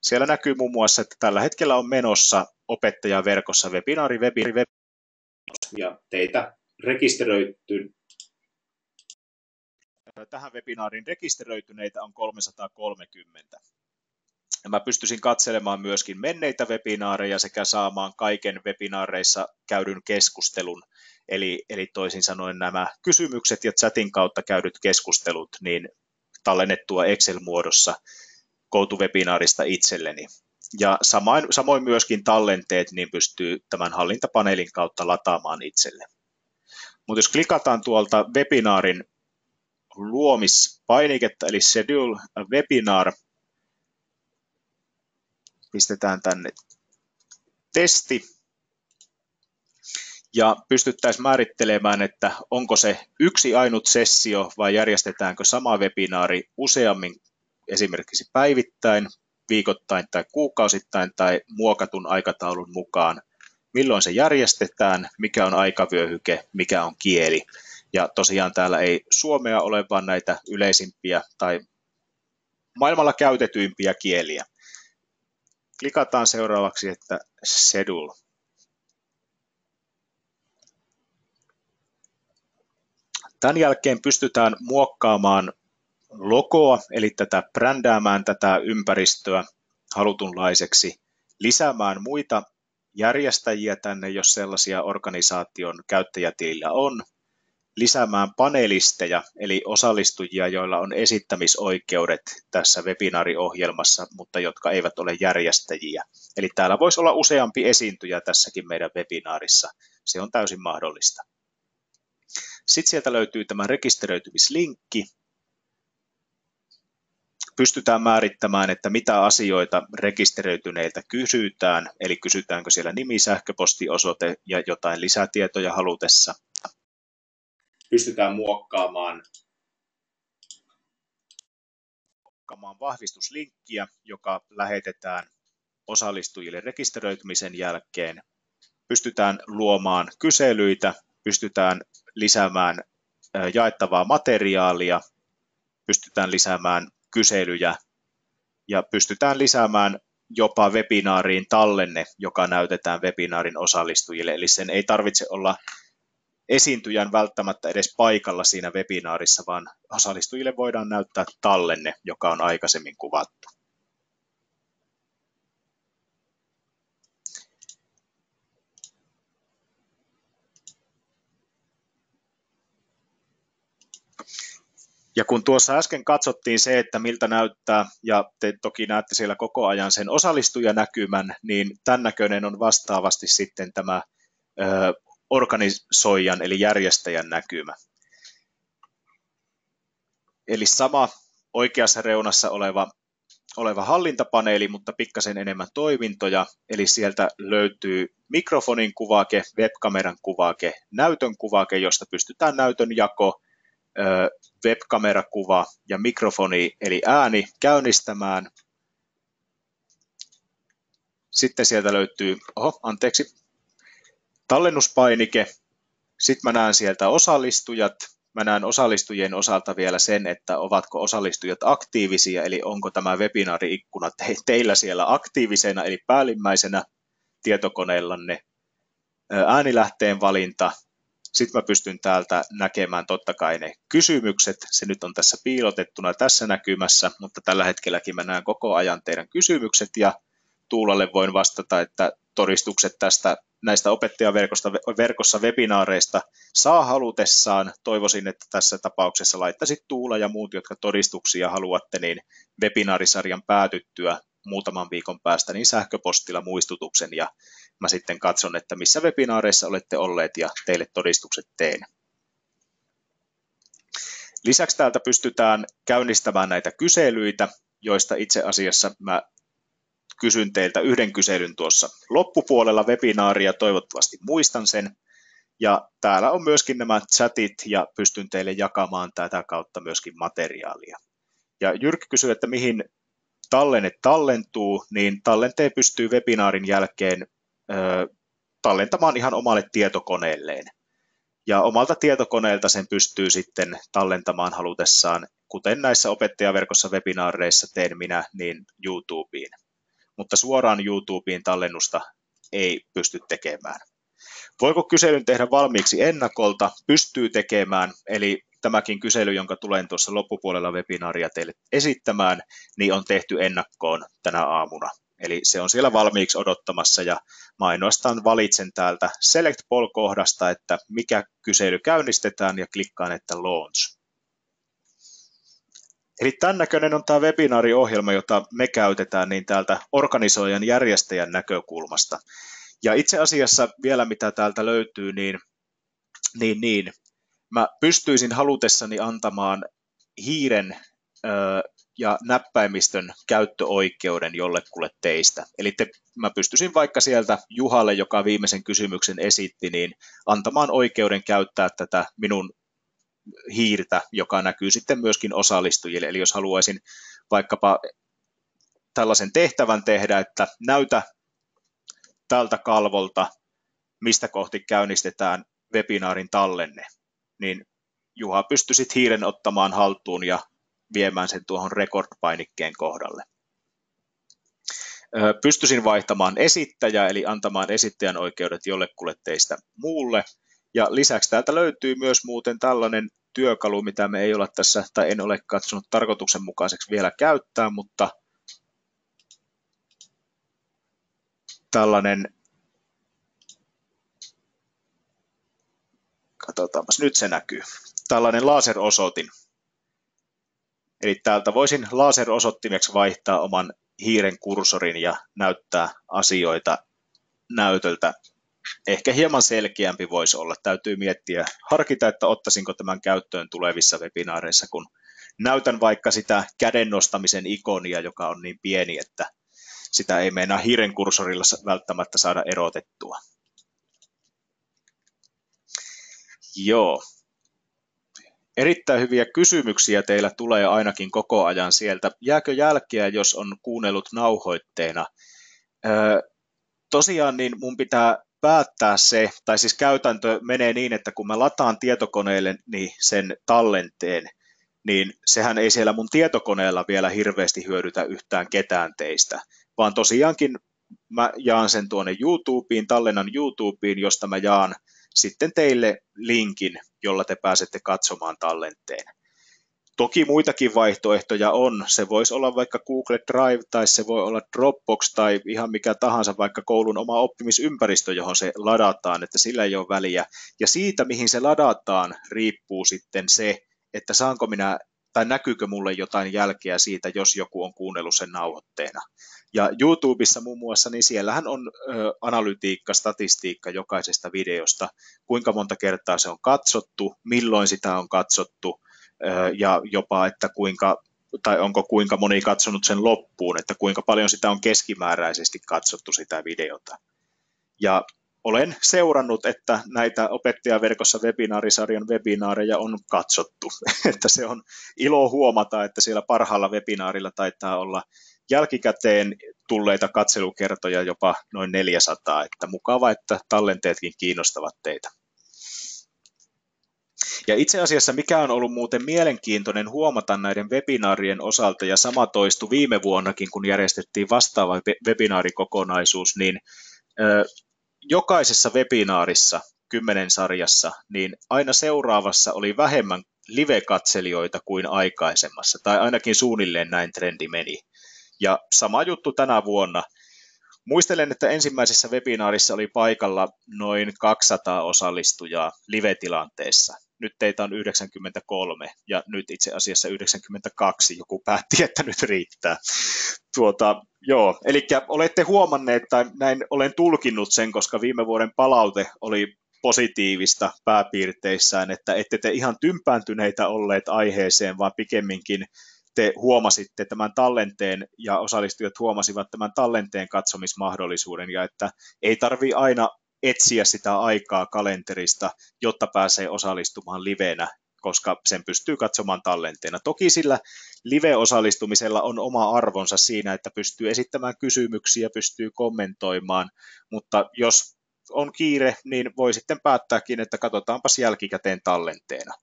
Siellä näkyy muun muassa, että tällä hetkellä on menossa opettajaverkossa webinaari, ja teitä rekisteröity. Tähän webinaariin rekisteröityneitä on 330. Ja mä pystyisin katselemaan myöskin menneitä webinaareja sekä saamaan kaiken webinaareissa käydyn keskustelun, eli toisin sanoen nämä kysymykset ja chatin kautta käydyt keskustelut niin tallennettua Excel-muodossa GoToWebinaarista itselleni. Ja samoin myöskin tallenteet niin pystyy tämän hallintapaneelin kautta lataamaan itselle. Mutta jos klikataan tuolta webinaarin luomispainiketta, eli Schedule a Webinar, pistetään tänne testi, ja pystyttäisiin määrittelemään, että onko se yksi ainut sessio vai järjestetäänkö sama webinaari useammin esimerkiksi päivittäin, viikoittain tai kuukausittain tai muokatun aikataulun mukaan, milloin se järjestetään, mikä on aikavyöhyke, mikä on kieli. Ja tosiaan täällä ei suomea ole, vaan näitä yleisimpiä tai maailmalla käytetyimpiä kieliä. Klikataan seuraavaksi, että schedule. Tämän jälkeen pystytään muokkaamaan logoa, eli brändäämään tätä ympäristöä halutunlaiseksi, lisäämään muita järjestäjiä tänne, jos sellaisia organisaation käyttäjätilillä on, lisäämään panelisteja, eli osallistujia, joilla on esittämisoikeudet tässä webinaariohjelmassa, mutta jotka eivät ole järjestäjiä. Eli täällä voisi olla useampi esiintyjä tässäkin meidän webinaarissa. Se on täysin mahdollista. Sitten sieltä löytyy tämä rekisteröitymislinkki. Pystytään määrittämään, että mitä asioita rekisteröityneiltä kysytään, eli kysytäänkö siellä nimi, sähköpostiosoite ja jotain lisätietoja halutessa. Pystytään muokkaamaan vahvistuslinkkiä, joka lähetetään osallistujille rekisteröitymisen jälkeen. Pystytään luomaan kyselyitä, pystytään lisäämään jaettavaa materiaalia, pystytään lisäämään kyselyjä ja pystytään lisäämään jopa webinaariin tallenne, joka näytetään webinaarin osallistujille. Eli sen ei tarvitse olla esiintyjän välttämättä edes paikalla siinä webinaarissa, vaan osallistujille voidaan näyttää tallenne, joka on aikaisemmin kuvattu. Ja kun tuossa äsken katsottiin se, että miltä näyttää, ja te toki näette siellä koko ajan sen osallistujanäkymän, niin tämän näköinen on vastaavasti sitten tämä organisoijan eli järjestäjän näkymä. Eli sama oikeassa reunassa oleva hallintapaneeli, mutta pikkasen enemmän toimintoja, eli sieltä löytyy mikrofonin kuvake, webkameran kuvake, näytön kuvake, josta pystytään näytön jako, webkamerakuva ja mikrofoni eli ääni käynnistämään. Sitten sieltä löytyy tallennuspainike. Sitten mä näen sieltä osallistujat. Mä näen osallistujien osalta vielä sen, että ovatko osallistujat aktiivisia, eli onko tämä webinaari-ikkuna teillä siellä aktiivisena, eli päällimmäisenä tietokoneellanne. Äänilähteen valinta. Sitten mä pystyn täältä näkemään totta kai ne kysymykset. Se nyt on tässä piilotettuna tässä näkymässä, mutta tällä hetkelläkin mä näen koko ajan teidän kysymykset ja Tuulalle voin vastata, että todistukset näistä opettajaverkossa webinaareista saa halutessaan. Toivoisin, että tässä tapauksessa laittaisit Tuula ja muut, jotka todistuksia haluatte, niin webinaarisarjan päätyttyä muutaman viikon päästä niin sähköpostilla muistutuksen ja mä sitten katson, että missä webinaareissa olette olleet ja teille todistukset teen. Lisäksi täältä pystytään käynnistämään näitä kyselyitä, joista itse asiassa mä kysyn teiltä yhden kyselyn tuossa loppupuolella webinaaria, toivottavasti muistan sen. Ja täällä on myöskin nämä chatit ja pystyn teille jakamaan tätä kautta myöskin materiaalia. Ja Jyrki kysyy, että mihin tallenne tallentuu, niin tallenteen pystyy webinaarin jälkeen tallentamaan ihan omalle tietokoneelleen. Ja omalta tietokoneelta sen pystyy sitten tallentamaan halutessaan, kuten näissä opettajaverkossa webinaareissa teen minä, niin YouTubeen. Mutta suoraan YouTubeen tallennusta ei pysty tekemään. Voiko kyselyn tehdä valmiiksi ennakolta? Pystyy tekemään, eli tämäkin kysely, jonka tulen tuossa loppupuolella webinaaria teille esittämään, niin on tehty ennakkoon tänä aamuna. Eli se on siellä valmiiksi odottamassa ja mä ainoastaan valitsen täältä Select Poll-kohdasta, että mikä kysely käynnistetään ja klikkaan, että Launch. Eli tämän näköinen on tämä webinaariohjelma, jota me käytetään niin täältä organisoijan järjestäjän näkökulmasta. Ja itse asiassa vielä mitä täältä löytyy, niin mä pystyisin halutessani antamaan hiiren ja näppäimistön käyttöoikeuden jollekulle teistä. Eli mä pystyisin vaikka sieltä Juhalle, joka viimeisen kysymyksen esitti, niin antamaan oikeuden käyttää tätä minun hiirtä, joka näkyy sitten myöskin osallistujille. Eli jos haluaisin vaikkapa tällaisen tehtävän tehdä, että näytä tältä kalvolta, mistä kohti käynnistetään webinaarin tallenne, niin Juha pystyisit hiiren ottamaan haltuun ja viemään sen tuohon record-painikkeen kohdalle. Pystyisin vaihtamaan esittäjää, eli antamaan esittäjän oikeudet jollekulle teistä muulle. Ja lisäksi täältä löytyy myös muuten tällainen työkalu, mitä me ei olla tässä, tai en ole katsonut tarkoituksenmukaiseksi vielä käyttää, mutta tällainen, katsotaanpas, nyt se näkyy, tällainen laserosoitin. Eli täältä voisin laserosoittimeksi vaihtaa oman hiiren kursorin ja näyttää asioita näytöltä. Ehkä hieman selkeämpi voisi olla. Täytyy miettiä, harkita, että ottaisinko tämän käyttöön tulevissa webinaareissa, kun näytän vaikka sitä käden nostamisen ikonia, joka on niin pieni, että sitä ei meinaa hiiren kursorilla välttämättä saada erotettua. Joo. Erittäin hyviä kysymyksiä teillä tulee ainakin koko ajan sieltä. Jääkö jälkeä, jos on kuunnellut nauhoitteena? Tosiaan niin mun pitää päättää se, tai siis käytäntö menee niin, että kun mä lataan tietokoneelle niin sen tallenteen, niin sehän ei siellä mun tietokoneella vielä hirveästi hyödytä yhtään ketään teistä, vaan tosiaankin mä jaan sen tuonne YouTubeen, tallennan YouTubeen, josta mä jaan sitten teille linkin, jolla te pääsette katsomaan tallenteen. Toki muitakin vaihtoehtoja on. Se voisi olla vaikka Google Drive tai se voi olla Dropbox tai ihan mikä tahansa vaikka koulun oma oppimisympäristö, johon se ladataan, että sillä ei ole väliä. Ja siitä, mihin se ladataan, riippuu sitten se, että saanko minä tai näkyykö mulle jotain jälkeä siitä, jos joku on kuunnellut sen nauhoitteena. Ja YouTubessa muun muassa, niin siellähän on analytiikka, statistiikka jokaisesta videosta, kuinka monta kertaa se on katsottu, milloin sitä on katsottu, ja jopa, että onko kuinka moni katsonut sen loppuun, että kuinka paljon sitä on keskimääräisesti katsottu sitä videota. Ja olen seurannut, että näitä opettajaverkossa webinaarisarjan webinaareja on katsottu, että se on ilo huomata, että siellä parhaalla webinaarilla taitaa olla jälkikäteen tulleita katselukertoja jopa noin 400, että mukava, että tallenteetkin kiinnostavat teitä. Ja itse asiassa mikä on ollut muuten mielenkiintoinen huomata näiden webinaarien osalta, ja sama toistui viime vuonnakin, kun järjestettiin vastaava webinaarikokonaisuus, niin jokaisessa webinaarissa 10 sarjassa, niin aina seuraavassa oli vähemmän live-katselijoita kuin aikaisemmassa, tai ainakin suunnilleen näin trendi meni. Ja sama juttu tänä vuonna. Muistelen, että ensimmäisessä webinaarissa oli paikalla noin 200 osallistujaa live-tilanteessa. Nyt teitä on 93 ja nyt itse asiassa 92. Joku päätti, että nyt riittää. Joo, eli olette huomanneet, tai näin olen tulkinnut sen, koska viime vuoden palaute oli positiivista pääpiirteissään, että ette te ihan tympääntyneitä olleet aiheeseen, vaan pikemminkin te huomasitte tämän tallenteen ja osallistujat huomasivat tämän tallenteen katsomismahdollisuuden ja että ei tarvitse aina etsiä sitä aikaa kalenterista, jotta pääsee osallistumaan livenä, koska sen pystyy katsomaan tallenteena. Toki sillä live-osallistumisella on oma arvonsa siinä, että pystyy esittämään kysymyksiä, pystyy kommentoimaan, mutta jos on kiire, niin voi sitten päättääkin, että katsotaanpas jälkikäteen tallenteena.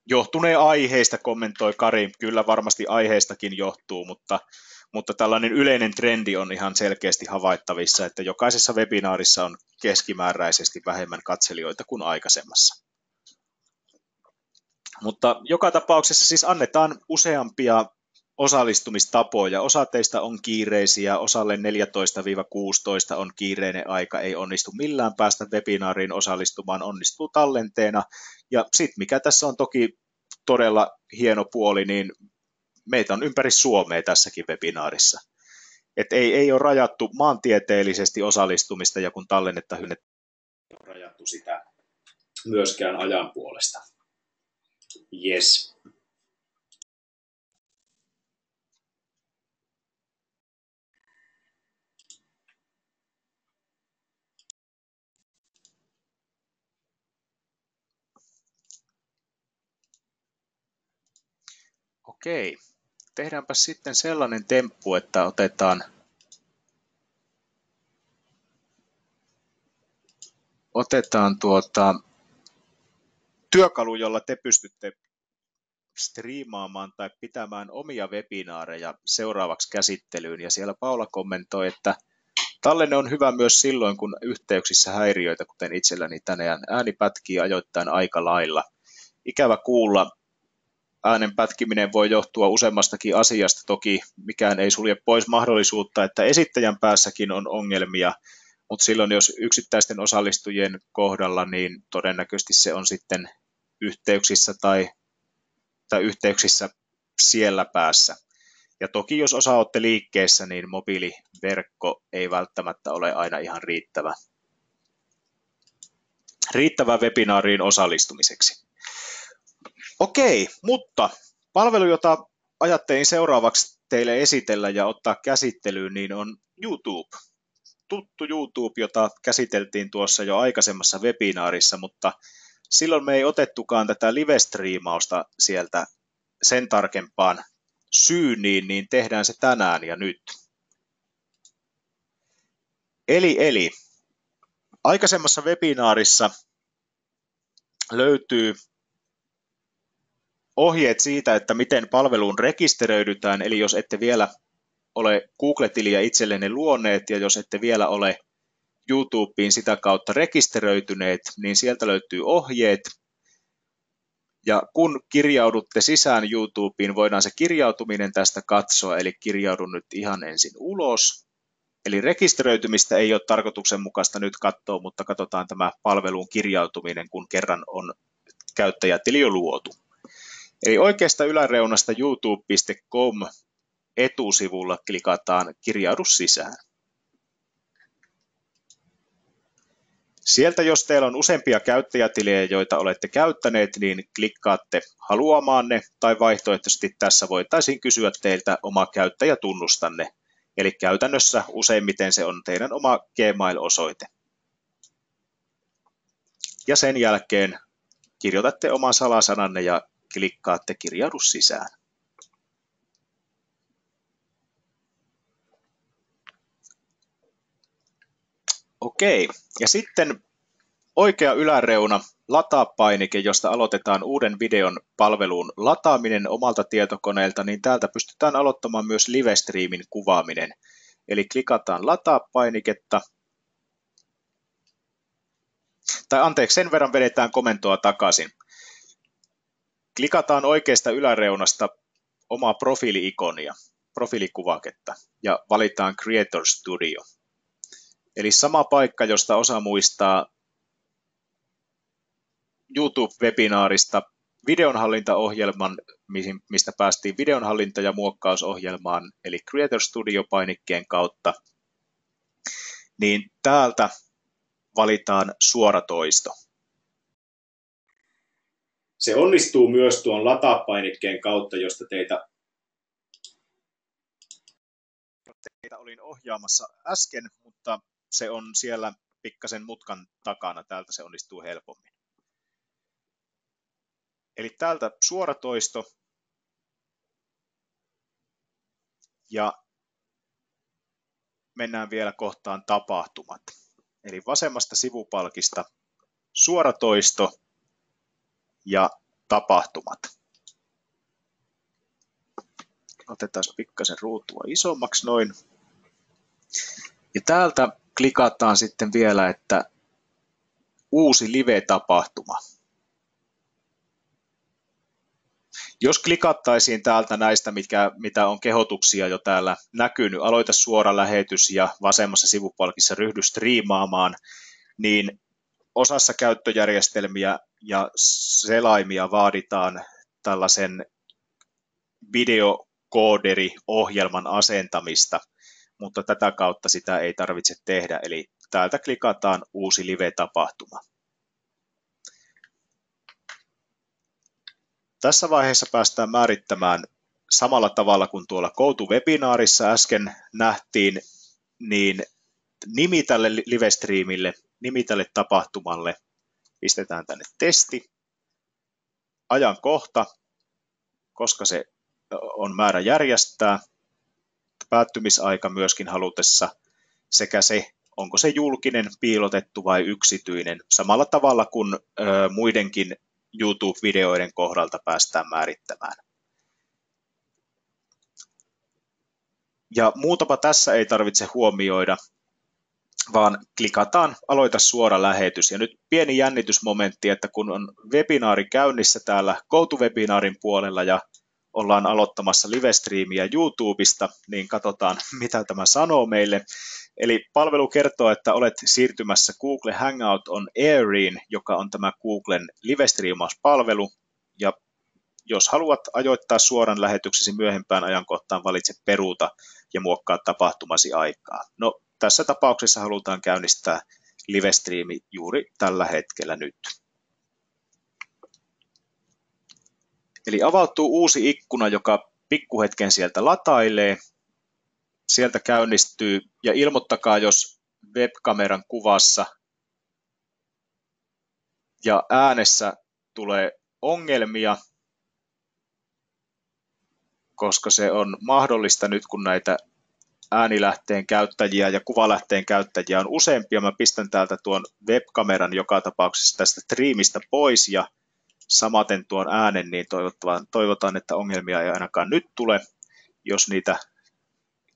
Johtuneen aiheista, kommentoi Kari, kyllä varmasti aiheestakin johtuu, mutta tällainen yleinen trendi on ihan selkeästi havaittavissa, että jokaisessa webinaarissa on keskimääräisesti vähemmän katselijoita kuin aikaisemmassa. Mutta joka tapauksessa siis annetaan useampia osallistumistapoja. Osa teistä on kiireisiä, osalle 14-16 on kiireinen aika, ei onnistu millään päästä webinaariin osallistumaan, onnistuu tallenteena. Ja sitten mikä tässä on toki todella hieno puoli, niin meitä on ympäri Suomea tässäkin webinaarissa. Et ei ole rajattu maantieteellisesti osallistumista ja kun tallennetta ei ole rajattu sitä myöskään ajan puolesta. Yes. Okei, tehdäänpä sitten sellainen temppu, että otetaan työkalu, jolla te pystytte striimaamaan tai pitämään omia webinaareja seuraavaksi käsittelyyn. Ja siellä Paula kommentoi, että tallenne on hyvä myös silloin, kun yhteyksissä häiriöitä, kuten itselläni tänään. Ääni pätkii ajoittain aika lailla. Ikävä kuulla. Äänen pätkiminen voi johtua useammastakin asiasta. Toki mikään ei sulje pois mahdollisuutta, että esittäjän päässäkin on ongelmia, mutta silloin jos yksittäisten osallistujien kohdalla, niin todennäköisesti se on sitten yhteyksissä tai yhteyksissä siellä päässä. Ja toki jos osa olette liikkeessä, niin mobiiliverkko ei välttämättä ole aina ihan riittävä webinaariin osallistumiseksi. Okei, mutta palvelu, jota ajattelin seuraavaksi teille esitellä ja ottaa käsittelyyn, niin on YouTube. Tuttu YouTube, jota käsiteltiin tuossa jo aikaisemmassa webinaarissa, mutta silloin me ei otettukaan tätä live-striimausta sieltä sen tarkempaan syyniin, niin tehdään se tänään ja nyt. Eli aikaisemmassa webinaarissa löytyy ohjeet siitä, että miten palveluun rekisteröidytään, eli jos ette vielä ole Google-tiliä itsellenne luoneet ja jos ette vielä ole YouTubeen sitä kautta rekisteröityneet, niin sieltä löytyy ohjeet. Ja kun kirjaudutte sisään YouTubeen, voidaan se kirjautuminen tästä katsoa, eli kirjaudun nyt ihan ensin ulos. Eli rekisteröitymistä ei ole tarkoituksenmukaista nyt katsoa, mutta katsotaan tämä palveluun kirjautuminen, kun kerran on käyttäjätili jo luotu. Eli oikeasta yläreunasta youtube.com etusivulla klikataan kirjaudu sisään. Sieltä, jos teillä on useampia käyttäjätilejä, joita olette käyttäneet, niin klikkaatte haluamaanne tai vaihtoehtoisesti tässä voitaisiin kysyä teiltä oma käyttäjätunnustanne. Eli käytännössä useimmiten se on teidän oma Gmail-osoite. Ja sen jälkeen kirjoitatte oman salasananne ja klikkaatte kirjaudu sisään. Okei, ja sitten oikea yläreuna lataa-painike, josta aloitetaan uuden videon palveluun lataaminen omalta tietokoneelta, niin täältä pystytään aloittamaan myös live-striimin kuvaaminen. Eli klikataan lataa-painiketta. Tai anteeksi, sen verran vedetään komentoa takaisin. Klikataan oikeasta yläreunasta omaa profiili-ikonia, profiilikuvaketta, ja valitaan Creator Studio. Eli sama paikka, josta osa muistaa YouTube-webinaarista videonhallintaohjelman, mistä päästiin videonhallinta- ja muokkausohjelmaan, eli Creator Studio-painikkeen kautta, niin täältä valitaan suoratoisto. Se onnistuu myös tuon latapainikkeen kautta, josta teitä olin ohjaamassa äsken, mutta se on siellä pikkasen mutkan takana. Täältä se onnistuu helpommin. Eli täältä suoratoisto ja mennään vielä kohtaan tapahtumat. Eli vasemmasta sivupalkista suoratoisto ja tapahtumat. Otetaan pikkasen ruutua isommaksi noin. Ja täältä klikataan sitten vielä, että uusi live-tapahtuma. Jos klikattaisiin täältä näistä, mitä on kehotuksia jo täällä näkynyt, aloita suora lähetys ja vasemmassa sivupalkissa ryhdy striimaamaan, niin osassa käyttöjärjestelmiä ja selaimia vaaditaan tällaisen videokooderi-ohjelman asentamista, mutta tätä kautta sitä ei tarvitse tehdä, eli täältä klikataan uusi live-tapahtuma. Tässä vaiheessa päästään määrittämään samalla tavalla kuin tuolla GoToWebinaarissa äsken nähtiin, niin nimi tälle livestreamille, nimi tälle tapahtumalle, pistetään tänne testi, ajankohta, koska se on määrä järjestää, päättymisaika myöskin halutessa, sekä se, onko se julkinen, piilotettu vai yksityinen, samalla tavalla kuin muidenkin YouTube-videoiden kohdalta päästään määrittämään. Ja muutama tässä ei tarvitse huomioida, vaan klikataan aloita suora lähetys. Ja nyt pieni jännitysmomentti, että kun on webinaari käynnissä täällä GoToWebinaarin puolella ja ollaan aloittamassa livestreamiä YouTubesta, niin katsotaan mitä tämä sanoo meille. Eli palvelu kertoo, että olet siirtymässä Google Hangout on Airiin, joka on tämä Googlen livestreamauspalvelu. Ja jos haluat ajoittaa suoran lähetyksesi myöhempään ajankohtaan, valitse peruuta ja muokkaa tapahtumasi aikaa. No, tässä tapauksessa halutaan käynnistää livestreami juuri tällä hetkellä nyt. Eli avautuu uusi ikkuna, joka pikkuhetken sieltä latailee. Sieltä käynnistyy ja ilmoittakaa, jos webkameran kuvassa ja äänessä tulee ongelmia, koska se on mahdollista nyt, kun näitä äänilähteen käyttäjiä ja kuvalähteen käyttäjiä on useampia. Mä pistän täältä tuon webkameran joka tapauksessa tästä striimistä pois ja samaten tuon äänen, niin toivotaan, että ongelmia ei ainakaan nyt tule, jos niitä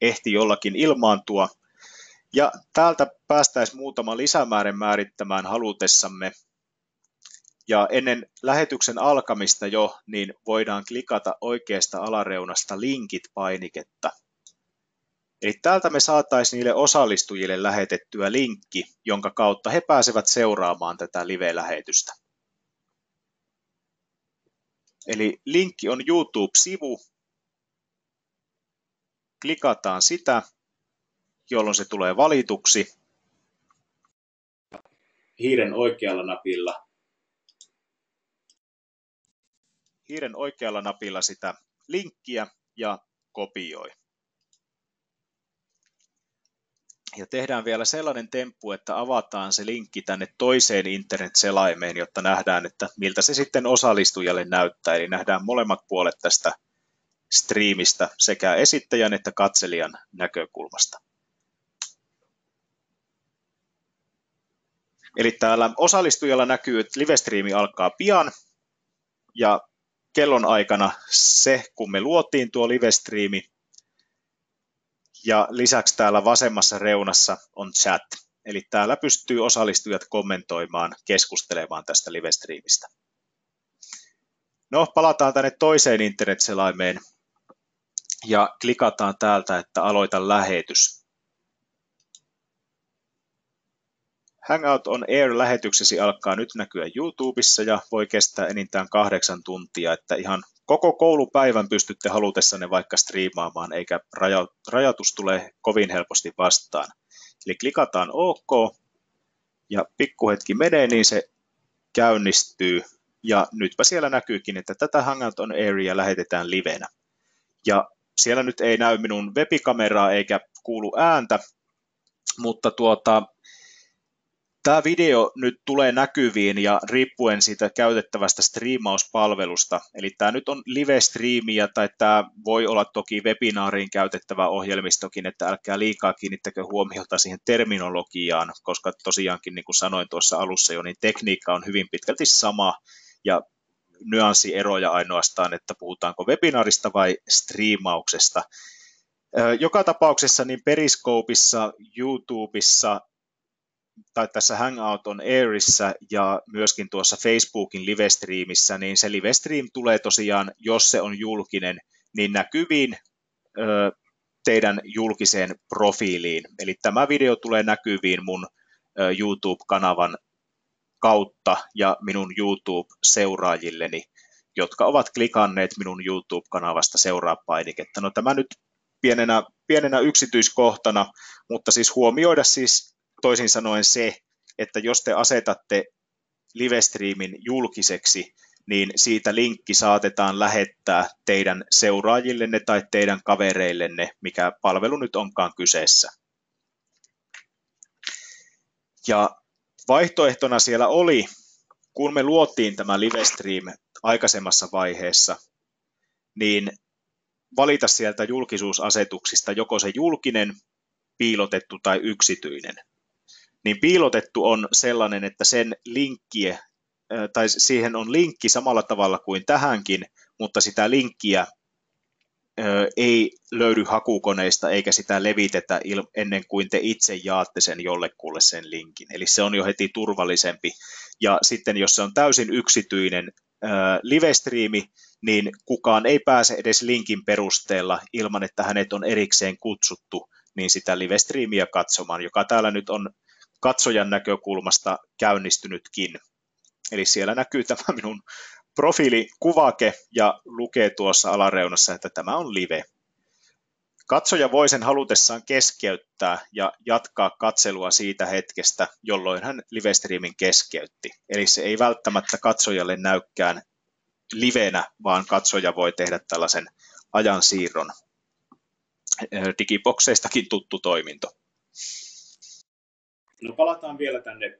ehti jollakin ilmaantua. Ja täältä päästäisiin muutama lisämäärä määrittämään halutessamme. Ja ennen lähetyksen alkamista jo, niin voidaan klikata oikeasta alareunasta linkit-painiketta. Eli täältä me saataisiin niille osallistujille lähetettyä linkki, jonka kautta he pääsevät seuraamaan tätä live-lähetystä. Eli linkki on YouTube-sivu. Klikataan sitä, jolloin se tulee valituksi. Hiiren oikealla napilla. Hiiren oikealla napilla sitä linkkiä ja kopioi. Ja tehdään vielä sellainen temppu, että avataan se linkki tänne toiseen internet-selaimeen, jotta nähdään, että miltä se sitten osallistujalle näyttää. Eli nähdään molemmat puolet tästä striimistä sekä esittäjän että katselijan näkökulmasta. Eli täällä osallistujalla näkyy, että live-striimi alkaa pian ja kellon aikana se, kun me luotiin tuo live-striimi. Ja lisäksi täällä vasemmassa reunassa on chat, eli täällä pystyy osallistujat kommentoimaan, keskustelemaan tästä live-striimistä. No, palataan tänne toiseen internet-selaimeen ja klikataan täältä, että aloita lähetys. Hangout on Air-lähetyksesi alkaa nyt näkyä YouTubessa ja voi kestää enintään 8 tuntia, että ihan koko koulupäivän pystytte halutessanne vaikka striimaamaan, eikä rajoitus tule kovin helposti vastaan. Eli klikataan OK, ja pikkuhetki menee, niin se käynnistyy. Ja nytpä siellä näkyykin, että tätä Hangout on Airia lähetetään livenä. Ja siellä nyt ei näy minun webikameraa eikä kuulu ääntä, mutta tämä video nyt tulee näkyviin ja riippuen siitä käytettävästä striimauspalvelusta, eli tämä nyt on live-striimiä tai tämä voi olla toki webinaariin käytettävä ohjelmistokin, että älkää liikaa kiinnittäkö huomiota siihen terminologiaan, koska tosiaankin niin kuin sanoin tuossa alussa jo, niin tekniikka on hyvin pitkälti sama ja nyanssieroja ainoastaan, että puhutaanko webinaarista vai striimauksesta. Joka tapauksessa niin Periscopeissa, YouTubessa tai tässä Hangout on Airissä ja myöskin tuossa Facebookin livestreamissä, niin se livestream tulee tosiaan, jos se on julkinen, niin näkyviin teidän julkiseen profiiliin. Eli tämä video tulee näkyviin mun YouTube-kanavan kautta ja minun YouTube-seuraajilleni, jotka ovat klikanneet minun YouTube-kanavasta seuraa-painiketta. No tämä nyt pienenä yksityiskohtana, mutta siis huomioida siis toisin sanoen se, että jos te asetatte livestreamin julkiseksi, niin siitä linkki saatetaan lähettää teidän seuraajillenne tai teidän kavereillenne, mikä palvelu nyt onkaan kyseessä. Ja vaihtoehtona siellä oli, kun me luotiin tämä Livestream aikaisemmassa vaiheessa, niin valita sieltä julkisuusasetuksista joko se julkinen, piilotettu tai yksityinen. Niin piilotettu on sellainen, että sen linkkiä, tai siihen on linkki samalla tavalla kuin tähänkin, mutta sitä linkkiä ei löydy hakukoneista eikä sitä levitetä ennen kuin te itse jaatte sen jollekulle sen linkin. Eli se on jo heti turvallisempi. Ja sitten jos se on täysin yksityinen livestriimi, niin kukaan ei pääse edes linkin perusteella ilman, että hänet on erikseen kutsuttu niin sitä livestriimiä katsomaan, joka täällä nyt on katsojan näkökulmasta käynnistynytkin. Eli siellä näkyy tämä minun profiilikuvake ja lukee tuossa alareunassa, että tämä on live. Katsoja voi sen halutessaan keskeyttää ja jatkaa katselua siitä hetkestä, jolloin hän livestreamin keskeytti. Eli se ei välttämättä katsojalle näykään livenä, vaan katsoja voi tehdä tällaisen ajansiirron. Digibokseistakin tuttu toiminto. No palataan vielä tänne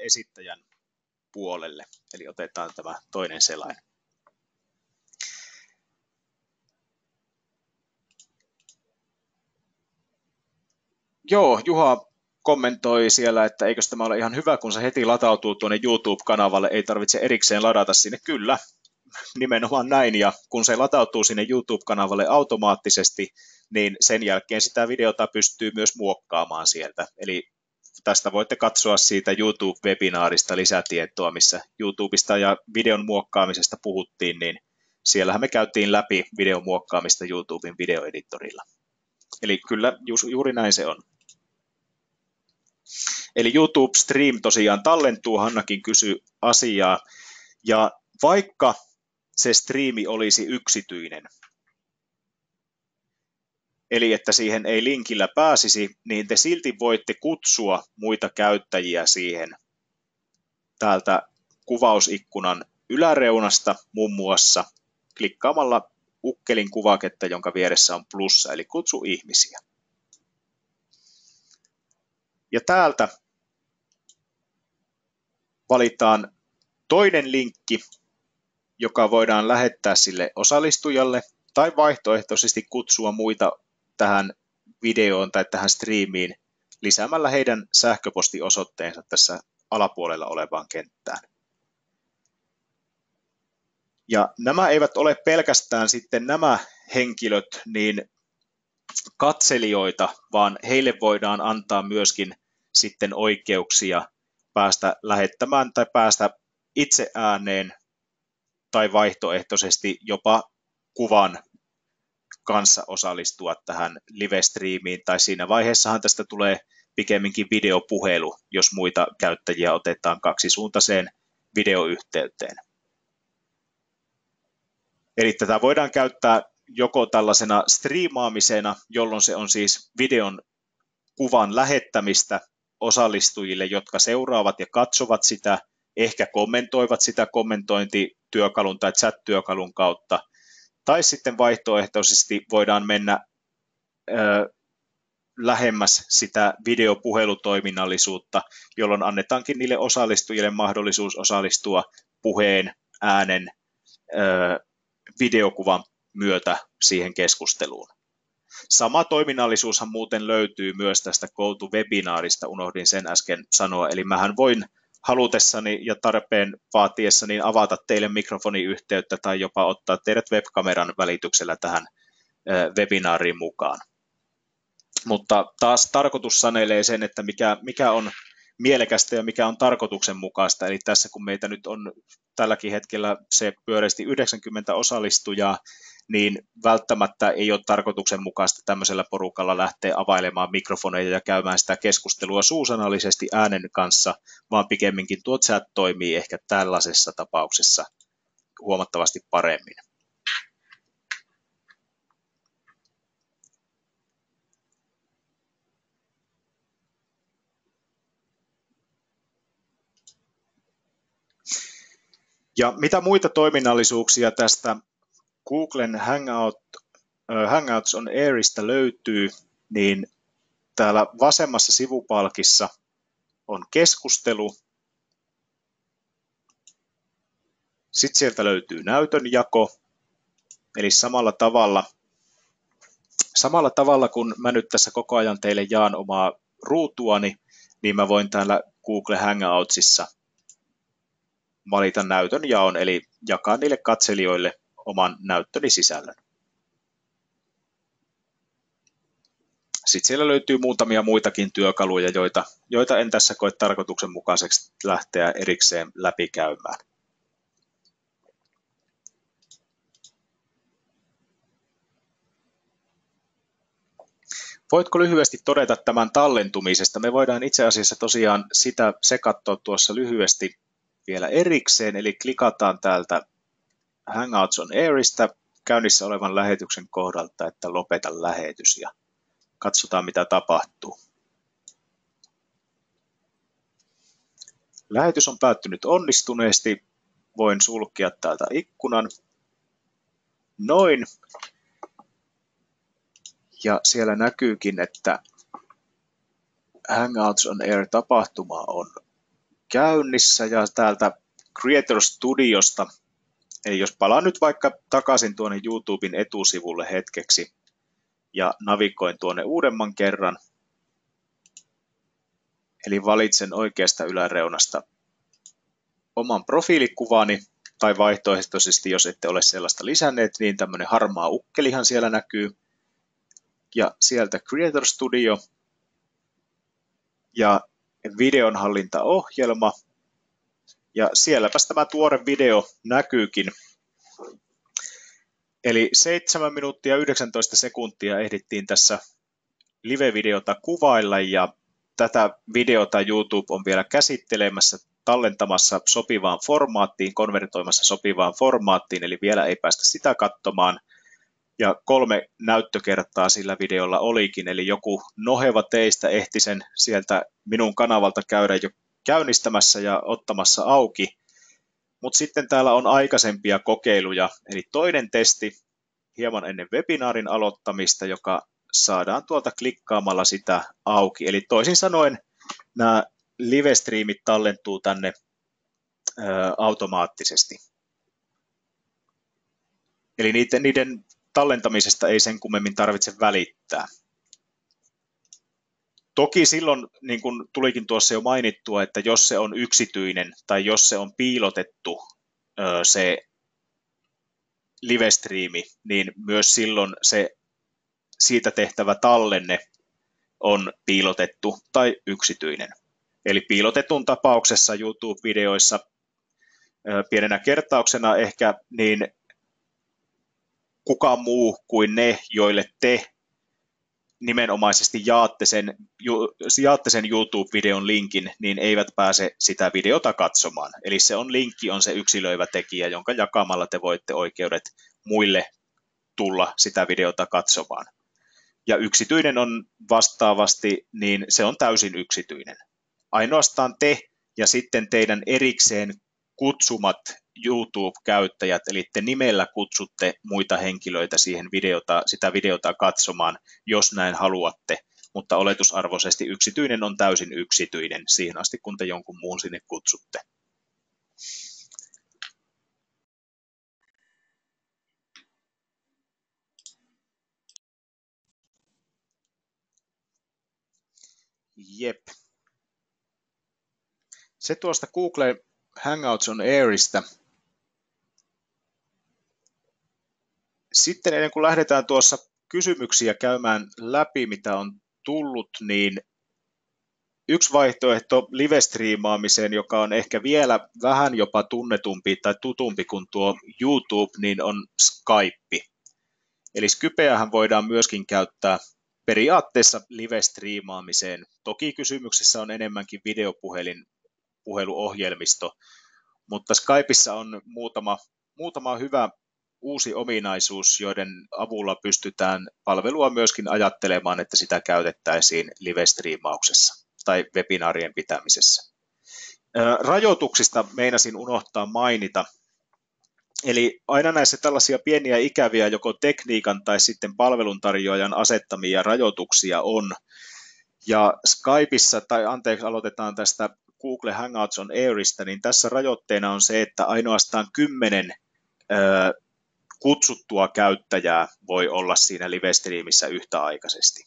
esittäjän puolelle. Eli otetaan tämä toinen selain. Joo, Juha kommentoi siellä, että eikös tämä ole ihan hyvä, kun se heti latautuu tuonne YouTube-kanavalle, ei tarvitse erikseen ladata sinne. Kyllä, nimenomaan näin, ja kun se latautuu sinne YouTube-kanavalle automaattisesti, niin sen jälkeen sitä videota pystyy myös muokkaamaan sieltä. Eli tästä voitte katsoa siitä YouTube-webinaarista lisätietoa, missä YouTubesta ja videon muokkaamisesta puhuttiin, niin siellähän me käytiin läpi videon muokkaamista YouTuben videoeditorilla. Eli kyllä juuri näin se on. Eli YouTube Stream tosiaan tallentuu, Hannakin kysyi asiaa, ja vaikka se striimi olisi yksityinen, eli että siihen ei linkillä pääsisi, niin te silti voitte kutsua muita käyttäjiä siihen täältä kuvausikkunan yläreunasta muun muassa klikkaamalla ukkelin kuvaketta, jonka vieressä on plussa, eli kutsu ihmisiä. Ja täältä valitaan toinen linkki, joka voidaan lähettää sille osallistujalle tai vaihtoehtoisesti kutsua muita tähän videoon tai tähän striimiin lisäämällä heidän sähköpostiosoitteensa tässä alapuolella olevaan kenttään. Ja nämä eivät ole pelkästään sitten nämä henkilöt niin katselijoita, vaan heille voidaan antaa myöskin sitten oikeuksia päästä lähettämään tai päästä itse ääneen tai vaihtoehtoisesti jopa kuvan kanssa osallistua tähän live-striimiin, tai siinä vaiheessahan tästä tulee pikemminkin videopuhelu, jos muita käyttäjiä otetaan kaksisuuntaiseen videoyhteyteen. Eli tätä voidaan käyttää joko tällaisena striimaamisena, jolloin se on siis videon kuvan lähettämistä osallistujille, jotka seuraavat ja katsovat sitä, ehkä kommentoivat sitä kommentointityökalun tai chat-työkalun kautta, tai sitten vaihtoehtoisesti voidaan mennä lähemmäs sitä videopuhelutoiminnallisuutta, jolloin annetaankin niille osallistujille mahdollisuus osallistua puheen, äänen, videokuvan myötä siihen keskusteluun. Sama toiminnallisuushan muuten löytyy myös tästä GoToWebinaarista, unohdin sen äsken sanoa, eli mähän voin halutessani ja tarpeen vaatiessani avata teille mikrofoniyhteyttä tai jopa ottaa teidät webkameran välityksellä tähän webinaariin mukaan. Mutta taas tarkoitus sanelee sen, että mikä on mielekästä ja mikä on tarkoituksenmukaista, eli tässä kun meitä nyt on tälläkin hetkellä se pyöreästi 90 osallistujaa, niin välttämättä ei ole tarkoituksenmukaista tämmöisellä porukalla lähteä availemaan mikrofoneja ja käymään sitä keskustelua suusanallisesti äänen kanssa, vaan pikemminkin tuo chat toimii ehkä tällaisessa tapauksessa huomattavasti paremmin. Ja mitä muita toiminnallisuuksia tästä Googlen Hangouts on Airista löytyy, niin täällä vasemmassa sivupalkissa on keskustelu. Sitten sieltä löytyy näytönjako, eli samalla tavalla kun mä nyt tässä koko ajan teille jaan omaa ruutuani, niin mä voin täällä Google Hangoutsissa valita näytönjaon, eli jakaa niille katselijoille oman näyttöni sisällön. Sitten siellä löytyy muutamia muitakin työkaluja, joita en tässä koe tarkoituksenmukaiseksi lähteä erikseen läpikäymään. Voitko lyhyesti todeta tämän tallentumisesta? Me voidaan itse asiassa tosiaan se katsoa tuossa lyhyesti vielä erikseen, eli klikataan täältä Hangouts on Airista käynnissä olevan lähetyksen kohdalta, että lopeta lähetys ja katsotaan mitä tapahtuu. Lähetys on päättynyt onnistuneesti. Voin sulkea täältä ikkunan. Noin. Ja siellä näkyykin, että Hangouts on Air-tapahtuma on käynnissä ja täältä Creator Studiosta, eli jos palaan nyt vaikka takaisin tuonne YouTuben etusivulle hetkeksi ja navigoin tuonne uudemman kerran, eli valitsen oikeasta yläreunasta oman profiilikuvani, tai vaihtoehtoisesti, jos ette ole sellaista lisänneet, niin tämmöinen harmaa ukkelihan siellä näkyy, ja sieltä Creator Studio ja videonhallintaohjelma, ja sielläpäs tämä tuore video näkyykin. Eli 7 minuuttia 19 sekuntia ehdittiin tässä live-videota kuvailla, ja tätä videota YouTube on vielä käsittelemässä, tallentamassa sopivaan formaattiin, konvertoimassa sopivaan formaattiin, eli vielä ei päästä sitä katsomaan. Ja 3 näyttökertaa sillä videolla olikin, eli joku noheva teistä ehti sen sieltä minun kanavalta käydä jo käynnistämässä ja ottamassa auki. Mutta sitten täällä on aikaisempia kokeiluja, eli toinen testi hieman ennen webinaarin aloittamista, joka saadaan tuolta klikkaamalla sitä auki. Eli toisin sanoen nämä live-striimit tallentuu tänne automaattisesti. Eli niiden tallentamisesta ei sen kummemmin tarvitse välittää. Toki silloin, niin kuin tulikin tuossa jo mainittua, että jos se on yksityinen tai jos se on piilotettu se live-striimi, niin myös silloin se siitä tehtävä tallenne on piilotettu tai yksityinen. Eli piilotetun tapauksessa YouTube-videoissa pienenä kertauksena ehkä, niin kukaan muu kuin ne, joille te nimenomaisesti jaatte sen YouTube-videon linkin, niin eivät pääse sitä videota katsomaan. Eli linkki on se yksilöivä tekijä, jonka jakamalla te voitte oikeudet muille tulla sitä videota katsomaan. Ja yksityinen on vastaavasti, niin se on täysin yksityinen. Ainoastaan te ja sitten teidän erikseen kutsumat YouTube-käyttäjät, eli te nimellä kutsutte muita henkilöitä sitä videota katsomaan, jos näin haluatte, mutta oletusarvoisesti yksityinen on täysin yksityinen siihen asti, kun te jonkun muun sinne kutsutte. Jep. Se tuosta Google Hangouts on Airista. Sitten ennen kuin lähdetään tuossa kysymyksiä käymään läpi, mitä on tullut, niin yksi vaihtoehto live-striimaamiseen, joka on ehkä vielä vähän jopa tunnetumpi tai tutumpi kuin tuo YouTube, niin on Skype. Eli Skypeähän voidaan myöskin käyttää periaatteessa live-striimaamiseen. Toki kysymyksessä on enemmänkin videopuheluohjelmisto, mutta Skypeissa on muutama hyvä uusi ominaisuus, joiden avulla pystytään palvelua myöskin ajattelemaan, että sitä käytettäisiin live-striimauksessa tai webinaarien pitämisessä. Rajoituksista meinasin unohtaa mainita, Eli aina näissä tällaisia pieniä ikäviä joko tekniikan tai sitten palveluntarjoajan asettamia rajoituksia on. Ja Skypeissa, aloitetaan tästä Google Hangouts on Airista, niin tässä rajoitteena on se, että ainoastaan 10 kutsuttua käyttäjää voi olla siinä live-streamissä yhtäaikaisesti.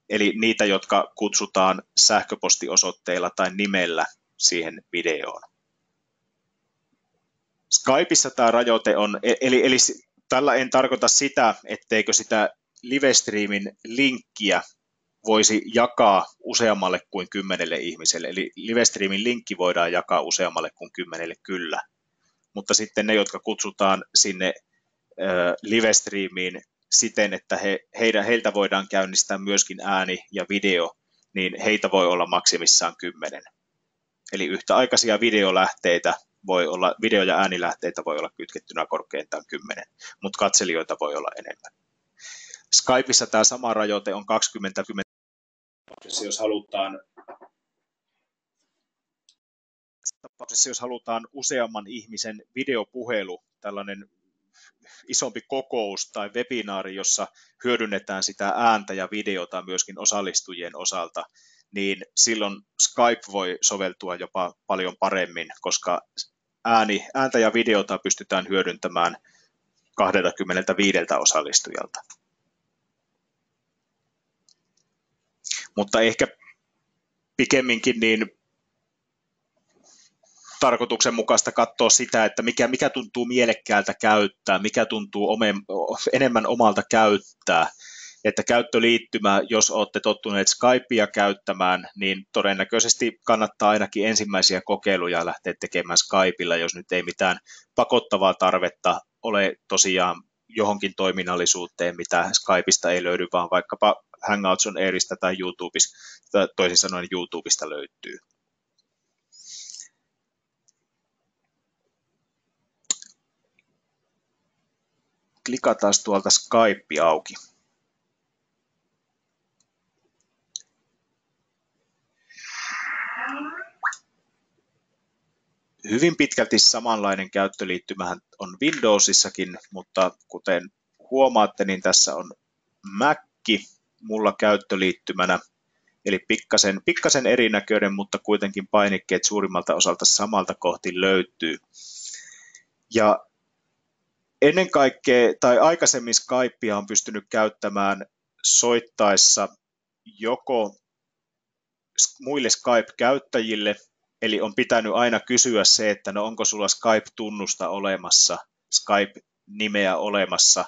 Eli niitä, jotka kutsutaan sähköpostiosoitteilla tai nimellä siihen videoon. Skypeissa tämä rajoite on, eli tällä en tarkoita sitä, etteikö sitä live-streamin linkkiä voisi jakaa useammalle kuin 10 ihmiselle. Eli live-streamin linkki voidaan jakaa useammalle kuin 10 kyllä. Mutta sitten ne, jotka kutsutaan sinne live-streamiin siten, että heiltä voidaan käynnistää myöskin ääni ja video, niin heitä voi olla maksimissaan 10. Eli yhtäaikaisia video- ja äänilähteitä voi olla kytkettynä korkeintaan 10, mutta katselijoita voi olla enemmän. Skypeissa tämä sama rajoite on 20. Jos halutaan useamman ihmisen videopuhelu, tällainen isompi kokous tai webinaari, jossa hyödynnetään sitä ääntä ja videota myöskin osallistujien osalta, niin silloin Skype voi soveltua jopa paljon paremmin, koska ääntä ja videota pystytään hyödyntämään 25 osallistujalta. Mutta ehkä pikemminkin niin tarkoituksenmukaista katsoa sitä, että mikä tuntuu mielekkäältä käyttää, mikä tuntuu enemmän omalta käyttää. Että käyttöliittymä, jos olette tottuneet Skypea käyttämään, niin todennäköisesti kannattaa ainakin ensimmäisiä kokeiluja lähteä tekemään Skypella, jos nyt ei mitään pakottavaa tarvetta ole tosiaan johonkin toiminnallisuuteen, mitä Skypeista ei löydy, vaan vaikkapa Hangouts on Airista tai toisin sanoen YouTubesta löytyy. Klikataan tuolta Skype auki. Hyvin pitkälti samanlainen käyttöliittymähän on Windowsissakin, mutta kuten huomaatte, niin tässä on Mac mulla käyttöliittymänä, eli pikkasen erinäköinen, mutta kuitenkin painikkeet suurimmalta osalta samalta kohti löytyy. Ja ennen kaikkea, tai aikaisemmin Skypea on pystynyt käyttämään soittaessa joko muille Skype-käyttäjille, eli on pitänyt aina kysyä se, että no onko sulla Skype-tunnusta olemassa, Skype-nimeä olemassa,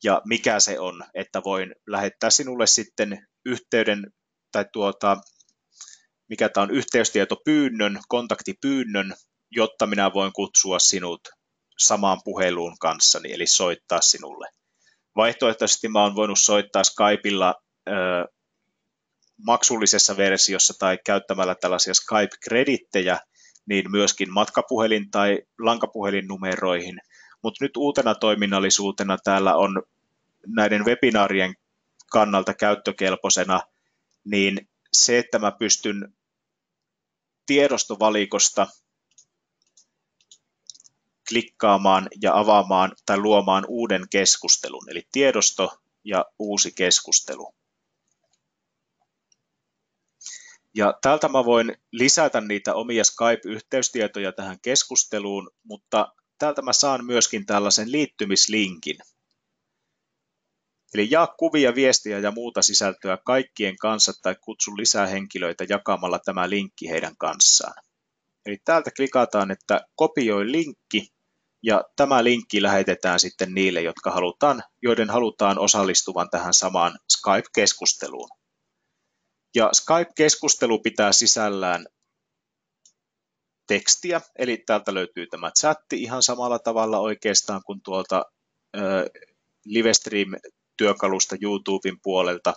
ja mikä se on, että voin lähettää sinulle sitten yhteyden, tai mikä tämä on, yhteystietopyynnön, kontaktipyynnön, jotta minä voin kutsua sinut samaan puheluun kanssani, eli soittaa sinulle. Vaihtoehtoisesti mä oon voinut soittaa Skypella maksullisessa versiossa tai käyttämällä tällaisia Skype-kredittejä, niin myöskin matkapuhelin- tai lankapuhelinnumeroihin. Mutta nyt uutena toiminnallisuutena täällä on näiden webinaarien kannalta käyttökelpoisena, niin se, että mä pystyn tiedostovalikosta klikkaamaan ja avaamaan tai luomaan uuden keskustelun, eli tiedosto ja uusi keskustelu. Ja täältä mä voin lisätä niitä omia Skype-yhteystietoja tähän keskusteluun, mutta täältä mä saan myöskin tällaisen liittymislinkin. Eli jaa kuvia, viestiä ja muuta sisältöä kaikkien kanssa tai kutsu lisää henkilöitä jakamalla tämä linkki heidän kanssaan. Eli täältä klikataan, että kopioi linkki, ja tämä linkki lähetetään sitten niille, joiden halutaan osallistuvan tähän samaan Skype-keskusteluun. Ja Skype-keskustelu pitää sisällään tekstiä, eli täältä löytyy tämä chatti ihan samalla tavalla oikeastaan kuin tuolta Livestream-työkalusta YouTuben puolelta.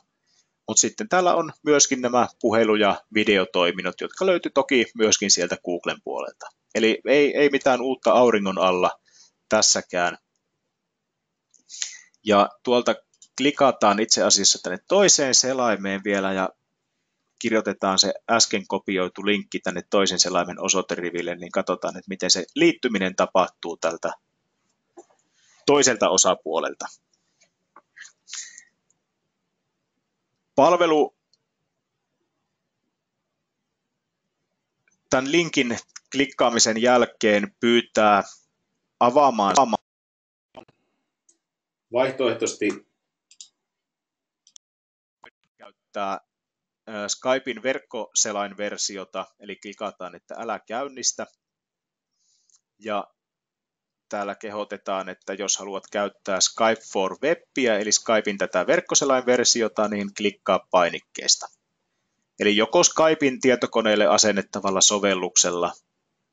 Mutta sitten täällä on myöskin nämä puhelu- ja videotoiminnot, jotka löytyy toki myöskin sieltä Googlen puolelta. Eli ei mitään uutta auringon alla tässäkään. Ja tuolta klikataan itse asiassa tänne toiseen selaimeen vielä ja kirjoitetaan se äsken kopioitu linkki tänne toisen selaimen osoiteriville, niin katsotaan, että miten se liittyminen tapahtuu tältä toiselta osapuolelta. Palvelu tämän linkin klikkaamisen jälkeen pyytää avaamaan vaihtoehtoisesti käyttää Skypein verkkoselainversiota, eli klikataan, että älä käynnistä. Ja täällä kehotetaan, että jos haluat käyttää Skype for Webia, eli Skypein tätä verkkoselainversiota, niin klikkaa painikkeesta. Eli joko Skypein tietokoneelle asennettavalla sovelluksella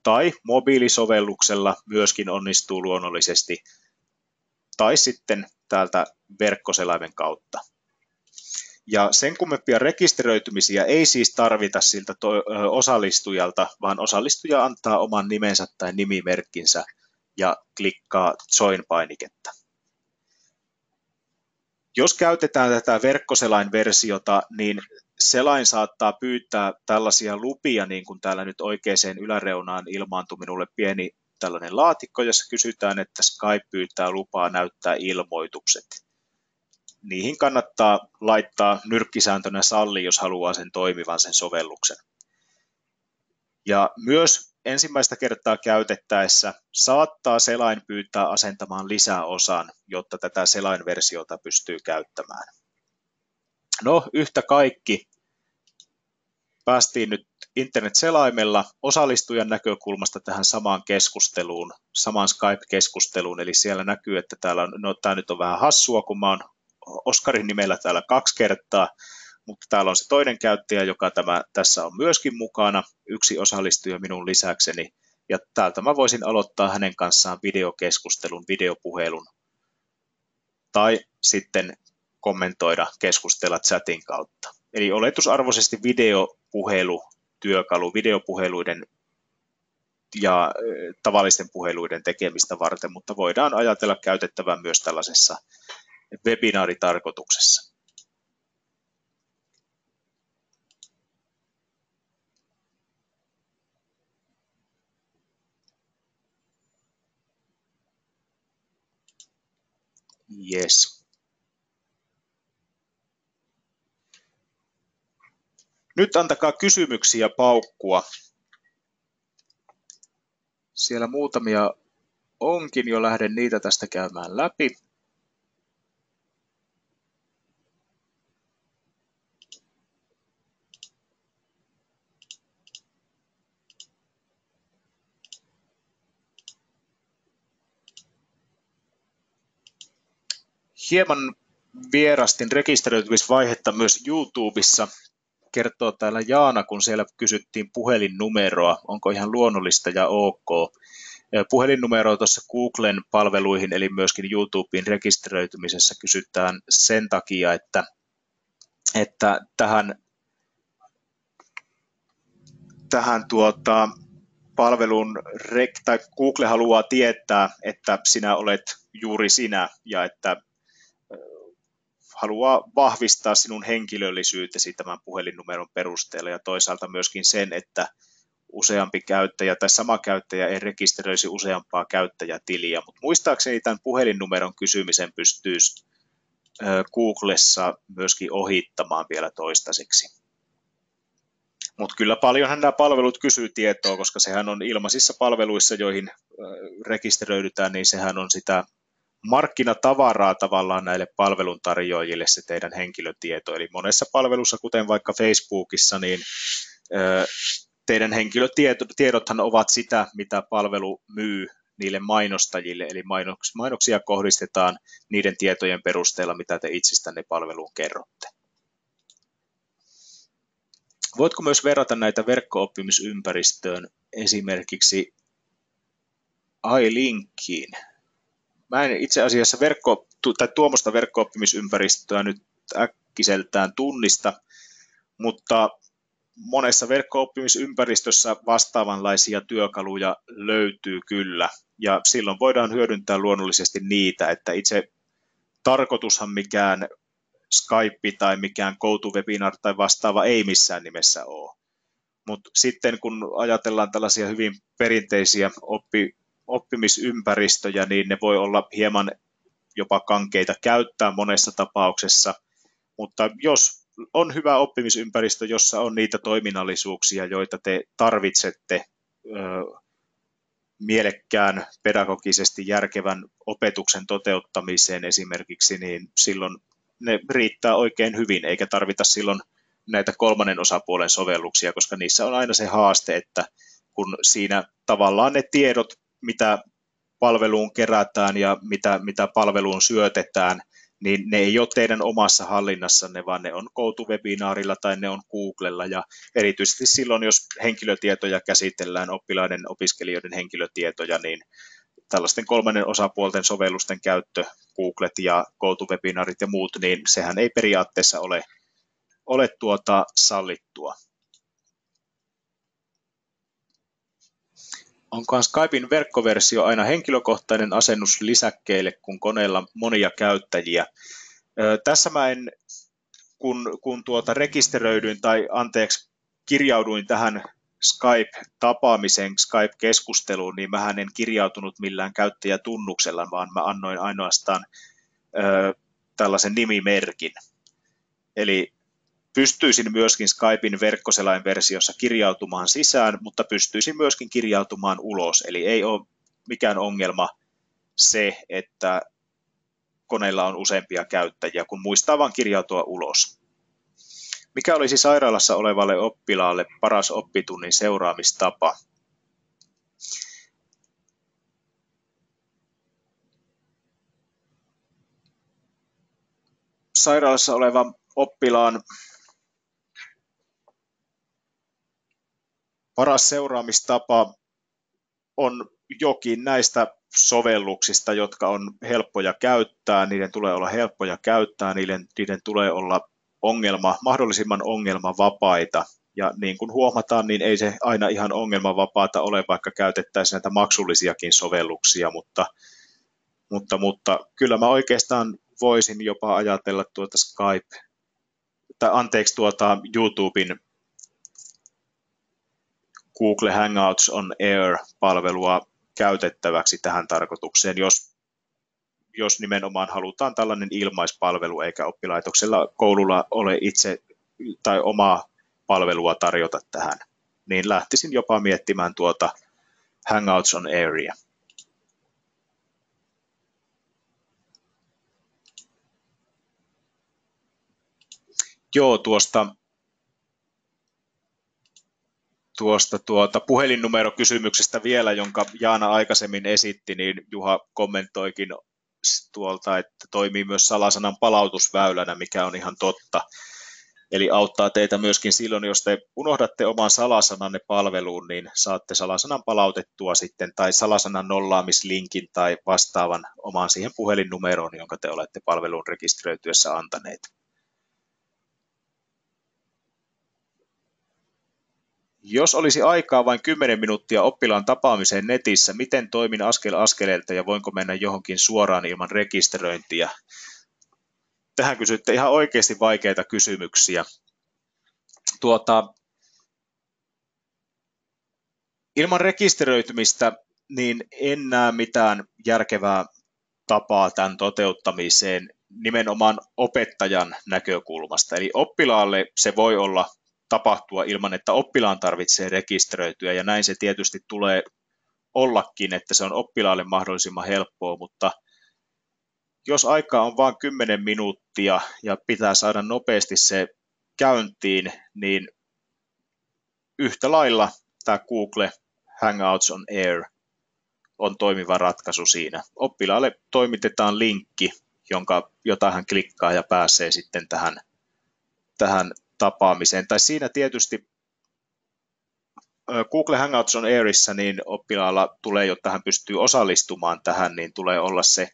tai mobiilisovelluksella myöskin onnistuu luonnollisesti, tai sitten täältä verkkoselaimen kautta. Ja sen kummempia rekisteröitymisiä ei siis tarvita siltä osallistujalta, vaan osallistuja antaa oman nimensä tai nimimerkkinsä ja klikkaa Join-painiketta. Jos käytetään tätä verkkoselainversiota, niin selain saattaa pyytää tällaisia lupia, niin kuin täällä nyt oikeaan yläreunaan ilmaantui minulle pieni tällainen laatikko, jossa kysytään, että Skype pyytää lupaa näyttää ilmoitukset. Niihin kannattaa laittaa nyrkkisääntönä salli, jos haluaa sen toimivan sen sovelluksen. Ja myös ensimmäistä kertaa käytettäessä saattaa selain pyytää asentamaan lisäosan, jotta tätä selainversiota pystyy käyttämään. No, yhtä kaikki. Päästiin nyt internet-selaimella osallistujan näkökulmasta tähän samaan keskusteluun, samaan Skype-keskusteluun, eli siellä näkyy, että täällä on, no tämä nyt on vähän hassua, kun mä oon Oskarin nimellä täällä 2 kertaa, mutta täällä on se toinen käyttäjä, joka tässä on myöskin mukana, yksi osallistuja minun lisäkseni, ja täältä mä voisin aloittaa hänen kanssaan videokeskustelun, videopuhelun, tai sitten kommentoida, keskustella chatin kautta. Eli oletusarvoisesti videopuhelu, työkalu videopuheluiden ja tavallisten puheluiden tekemistä varten, mutta voidaan ajatella käytettävän myös tällaisessa webinaaritarkoituksessa. Yes. Nyt antakaa kysymyksiä paukkua. Siellä muutamia onkin, jo lähden niitä tästä käymään läpi. Hieman vierastin rekisteröitymisvaihetta myös YouTubessa. Kertoo täällä Jaana, kun siellä kysyttiin puhelinnumeroa, onko ihan luonnollista ja ok. Puhelinnumeroa tuossa Googlen palveluihin, eli myöskin YouTubeen rekisteröitymisessä kysytään sen takia, että tähän palvelun, tai Google haluaa tietää, että sinä olet juuri sinä, ja että haluaa vahvistaa sinun henkilöllisyytesi tämän puhelinnumeron perusteella, ja toisaalta myöskin sen, että useampi käyttäjä tai sama käyttäjä ei rekisteröisi useampaa käyttäjätiliä, mutta muistaakseni tämän puhelinnumeron kysymisen pystyisi Googlessa myöskin ohittamaan vielä toistaiseksi. Mutta kyllä paljonhan nämä palvelut kysyy tietoa, koska sehän on ilmaisissa palveluissa, joihin rekisteröidytään, niin sehän on sitä markkinatavaraa tavallaan näille palveluntarjoajille se teidän henkilötieto. Eli monessa palvelussa, kuten vaikka Facebookissa, niin teidän henkilötiedothan ovat sitä, mitä palvelu myy niille mainostajille, eli mainoksia kohdistetaan niiden tietojen perusteella, mitä te itsestänne palveluun kerrotte. Voitko myös verrata näitä verkko-oppimisympäristöön esimerkiksi iLinkiin? Mä en itse asiassa tuommoista verkko-oppimisympäristöä nyt äkkiseltään tunnista, mutta monessa verkko-oppimisympäristössä vastaavanlaisia työkaluja löytyy kyllä, ja silloin voidaan hyödyntää luonnollisesti niitä, että itse tarkoitushan mikään Skype tai mikään GoToWebinar tai vastaava ei missään nimessä ole. Mutta sitten kun ajatellaan tällaisia hyvin perinteisiä oppimisympäristöjä, niin ne voi olla hieman jopa kankeita käyttää monessa tapauksessa, mutta jos on hyvä oppimisympäristö, jossa on niitä toiminnallisuuksia, joita te tarvitsette mielekkään, pedagogisesti järkevän opetuksen toteuttamiseen esimerkiksi, niin silloin ne riittää oikein hyvin, eikä tarvita silloin näitä kolmannen osapuolen sovelluksia, koska niissä on aina se haaste, että kun siinä tavallaan ne tiedot, mitä palveluun kerätään ja mitä palveluun syötetään, niin ne ei ole teidän omassa hallinnassanne, vaan ne on GoToWebinarilla tai ne on Googlella, ja erityisesti silloin, jos henkilötietoja käsitellään, oppilaiden, opiskelijoiden henkilötietoja, niin tällaisten kolmannen osapuolten sovellusten käyttö, Googlet ja GoToWebinarit ja muut, niin sehän ei periaatteessa ole sallittua. Onkohan Skypein verkkoversio aina henkilökohtainen asennus lisäkkeille, kun koneella monia käyttäjiä? Tässä mä en, kun rekisteröidyin kirjauduin tähän Skype-tapaamiseen, Skype-keskusteluun, niin mähän en kirjautunut millään käyttäjätunnuksella, vaan mä annoin ainoastaan tällaisen nimimerkin. Eli pystyisin myöskin Skypein verkkoselainversiossa kirjautumaan sisään, mutta pystyisin myöskin kirjautumaan ulos. Eli ei ole mikään ongelma se, että koneella on useampia käyttäjiä, kun muistaa vain kirjautua ulos. Mikä olisi sairaalassa olevalle oppilaalle paras oppitunnin seuraamistapa? Sairaalassa oleva oppilaan paras seuraamistapa on jokin näistä sovelluksista, jotka on helppoja käyttää, niiden tulee olla helppoja käyttää, niiden tulee olla mahdollisimman ongelmavapaita. Ja niin kuin huomataan, niin ei se aina ihan ongelmavapaata ole, vaikka käytettäisiin näitä maksullisiakin sovelluksia, mutta kyllä mä oikeastaan voisin jopa ajatella YouTuben Google Hangouts on Air-palvelua käytettäväksi tähän tarkoitukseen, jos nimenomaan halutaan tällainen ilmaispalvelu, eikä oppilaitoksella koululla ole itse tai omaa palvelua tarjota tähän, niin lähtisin jopa miettimään Hangouts on Airia. Joo, tuosta puhelinnumerokysymyksestä vielä, jonka Jaana aikaisemmin esitti, niin Juha kommentoikin tuolta, että toimii myös salasanan palautusväylänä, mikä on ihan totta. Eli auttaa teitä myöskin silloin, jos te unohdatte oman salasananne palveluun, niin saatte salasanan palautettua sitten, tai salasanan nollaamislinkin tai vastaavan omaan siihen puhelinnumeroon, jonka te olette palveluun rekisteröityessä antaneet. Jos olisi aikaa vain 10 minuuttia oppilaan tapaamiseen netissä, miten toimin askel askeleelta ja voinko mennä johonkin suoraan ilman rekisteröintiä? Tähän kysytte ihan oikeasti vaikeita kysymyksiä. Ilman rekisteröitymistä niin en näe mitään järkevää tapaa tämän toteuttamiseen nimenomaan opettajan näkökulmasta. Eli oppilaalle se voi tapahtua ilman, että oppilaan tarvitsee rekisteröityä, ja näin se tietysti tulee ollakin, että se on oppilaalle mahdollisimman helppoa, mutta jos aikaa on vain 10 minuuttia ja pitää saada nopeasti se käyntiin, niin yhtä lailla tämä Google Hangouts on Air on toimiva ratkaisu siinä. Oppilaalle toimitetaan linkki, jota hän klikkaa ja pääsee sitten tähän tapaamiseen. Tai siinä tietysti Google Hangouts on Airissa, niin oppilaalla tulee, jotta hän pystyy osallistumaan tähän, niin tulee olla se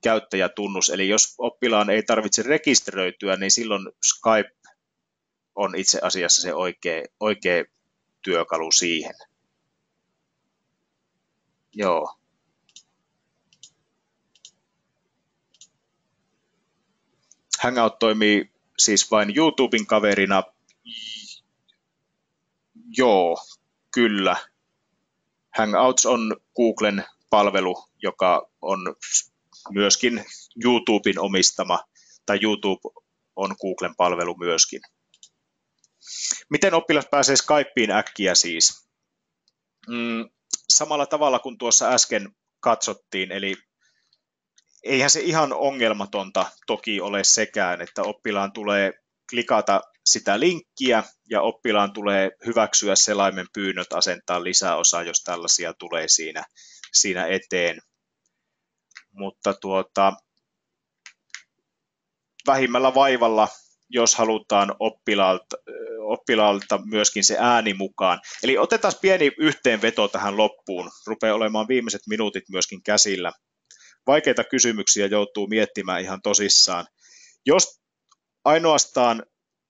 käyttäjätunnus. Eli jos oppilaan ei tarvitse rekisteröityä, niin silloin Skype on itse asiassa se oikea työkalu siihen. Joo. Hangout toimii siis vain YouTuben kaverina. Joo, kyllä. Hangouts on Googlen palvelu, joka on myöskin YouTuben omistama, tai YouTube on Googlen palvelu myöskin. Miten oppilas pääsee Skypeen äkkiä siis? Samalla tavalla kuin tuossa äsken katsottiin, eli eihän se ihan ongelmatonta toki ole sekään, että oppilaan tulee klikata sitä linkkiä ja oppilaan tulee hyväksyä selaimen pyynnöt, asentaa lisäosa, jos tällaisia tulee siinä eteen. Mutta vähimmällä vaivalla, jos halutaan oppilaalta myöskin se ääni mukaan. Eli otetaan pieni yhteenveto tähän loppuun. Rupeaa olemaan viimeiset minuutit myöskin käsillä. Vaikeita kysymyksiä joutuu miettimään ihan tosissaan. Jos ainoastaan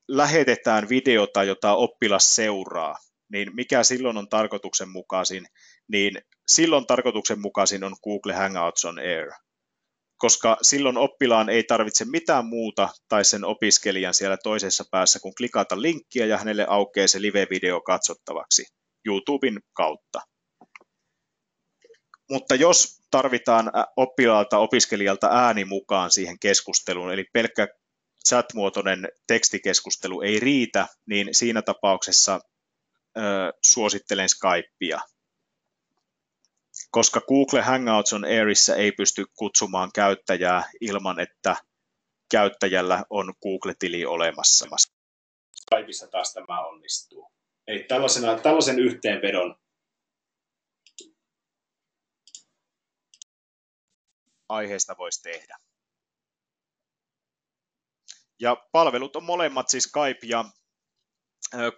lähetetään videota, jota oppilas seuraa, niin mikä silloin on tarkoituksenmukaisin? Niin silloin tarkoituksenmukaisin on Google Hangouts on Air, koska silloin oppilaan ei tarvitse mitään muuta tai sen opiskelijan siellä toisessa päässä, kun klikata linkkiä ja hänelle aukeaa se live-video katsottavaksi YouTuben kautta. Mutta jos tarvitaan oppilaalta, opiskelijalta ääni mukaan siihen keskusteluun, eli pelkkä chat-muotoinen tekstikeskustelu ei riitä, niin siinä tapauksessa suosittelen Skypea. Koska Google Hangouts on Airissa ei pysty kutsumaan käyttäjää ilman, että käyttäjällä on Google-tili olemassa. Skypeissa taas tämä onnistuu. Eli tällaisen yhteenvedon aiheesta voisi tehdä. Ja palvelut on molemmat, siis Skype ja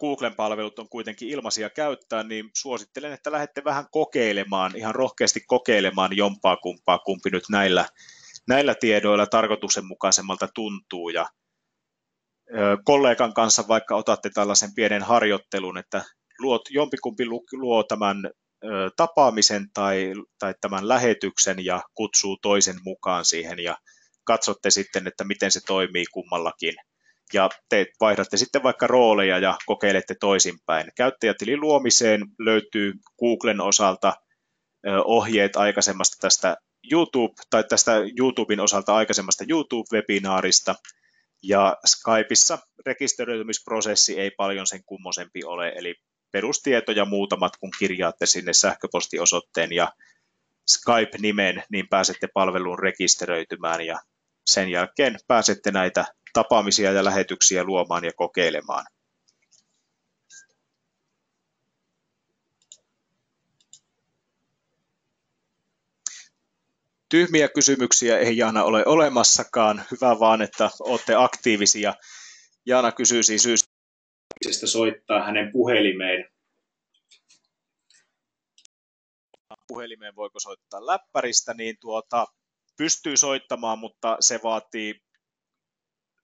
Googlen palvelut on kuitenkin ilmaisia käyttää, niin suosittelen, että lähdette vähän kokeilemaan, ihan rohkeasti kokeilemaan jompaa kumpaa, kumpi nyt näillä tiedoilla tarkoituksenmukaisemmalta tuntuu. Ja kollegan kanssa vaikka otatte tällaisen pienen harjoittelun, että jompikumpi luo tämän tapaamisen tai tämän lähetyksen ja kutsuu toisen mukaan siihen ja katsotte sitten, että miten se toimii kummallakin. Ja te vaihdatte sitten vaikka rooleja ja kokeilette toisinpäin. Käyttäjätilin luomiseen löytyy Googlen osalta ohjeet aikaisemmasta tästä YouTuben osalta aikaisemmasta YouTube-webinaarista. Ja Skypeissa rekisteröitymisprosessi ei paljon sen kummosempi ole, eli perustietoja muutamat, kun kirjaatte sinne sähköpostiosoitteen ja Skype-nimen, niin pääsette palveluun rekisteröitymään ja sen jälkeen pääsette näitä tapaamisia ja lähetyksiä luomaan ja kokeilemaan. Tyhmiä kysymyksiä ei Jaana ole olemassakaan. Hyvä vaan, että olette aktiivisia. Jaana kysyy siis soittaa hänen puhelimeen. Puhelimeen voiko soittaa läppäristä, niin pystyy soittamaan, mutta se vaatii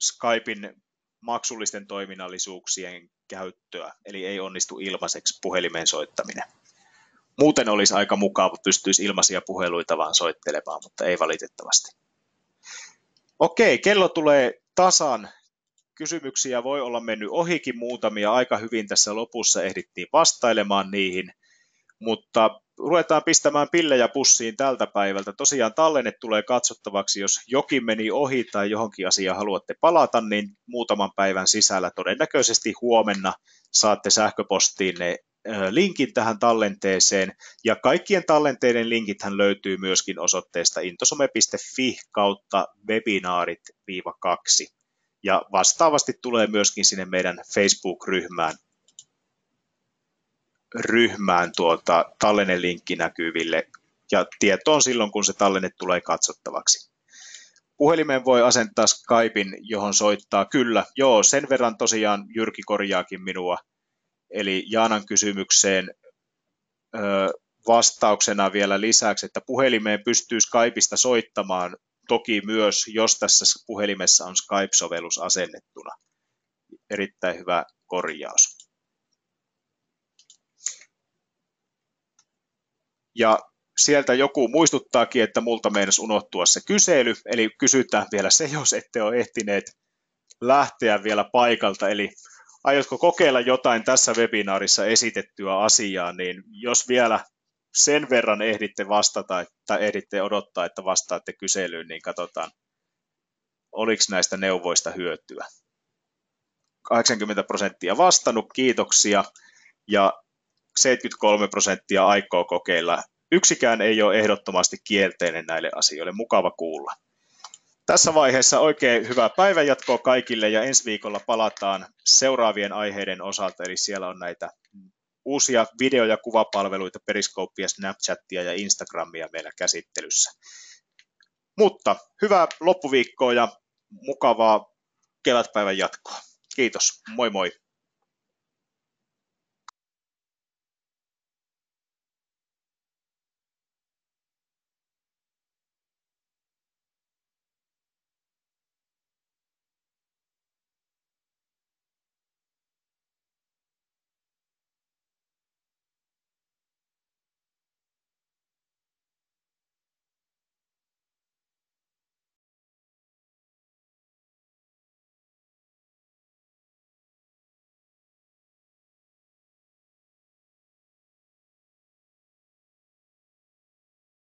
Skypein maksullisten toiminnallisuuksien käyttöä, eli ei onnistu ilmaiseksi puhelimeen soittaminen. Muuten olisi aika mukava, pystyisi ilmaisia puheluita vaan soittelemaan, mutta ei valitettavasti. Okei, kello tulee tasan. Kysymyksiä voi olla mennyt ohikin muutamia, aika hyvin tässä lopussa ehdittiin vastailemaan niihin, mutta ruvetaan pistämään pillejä pussiin tältä päivältä. Tosiaan tallenne tulee katsottavaksi, jos jokin meni ohi tai johonkin asiaan haluatte palata, niin muutaman päivän sisällä todennäköisesti huomenna saatte sähköpostiin ne linkin tähän tallenteeseen, ja kaikkien tallenteiden linkithän löytyy myöskin osoitteesta intosome.fi/webinaarit-2, ja vastaavasti tulee myöskin sinne meidän Facebook-ryhmään tallennelinkki näkyville, ja tieto on silloin, kun se tallenne tulee katsottavaksi. Puhelimeen voi asentaa Skypein, johon soittaa kyllä. Joo, sen verran tosiaan Jyrki korjaakin minua. Eli Jaanan kysymykseen vastauksena vielä lisäksi, että puhelimeen pystyy Skypeista soittamaan toki myös, jos tässä puhelimessa on Skype-sovellus asennettuna. Erittäin hyvä korjaus. Ja sieltä joku muistuttaakin, että multa meinasi unohtua se kysely, eli kysytään vielä se, jos ette ole ehtineet lähteä vielä paikalta, eli aiotko kokeilla jotain tässä webinaarissa esitettyä asiaa, niin jos vielä sen verran ehditte vastata, tai ehditte odottaa, että vastaatte kyselyyn, niin katsotaan, oliko näistä neuvoista hyötyä. 80% vastannut, kiitoksia, ja 73% aikoo kokeilla. Yksikään ei ole ehdottomasti kielteinen näille asioille, mukava kuulla. Tässä vaiheessa oikein hyvää päivänjatkoa kaikille, ja ensi viikolla palataan seuraavien aiheiden osalta, eli siellä on näitä uusia video- ja kuvapalveluita, Periscopea, Snapchatia ja Instagramia meillä käsittelyssä. Mutta hyvää loppuviikkoa ja mukavaa kevätpäivän jatkoa. Kiitos, moi moi.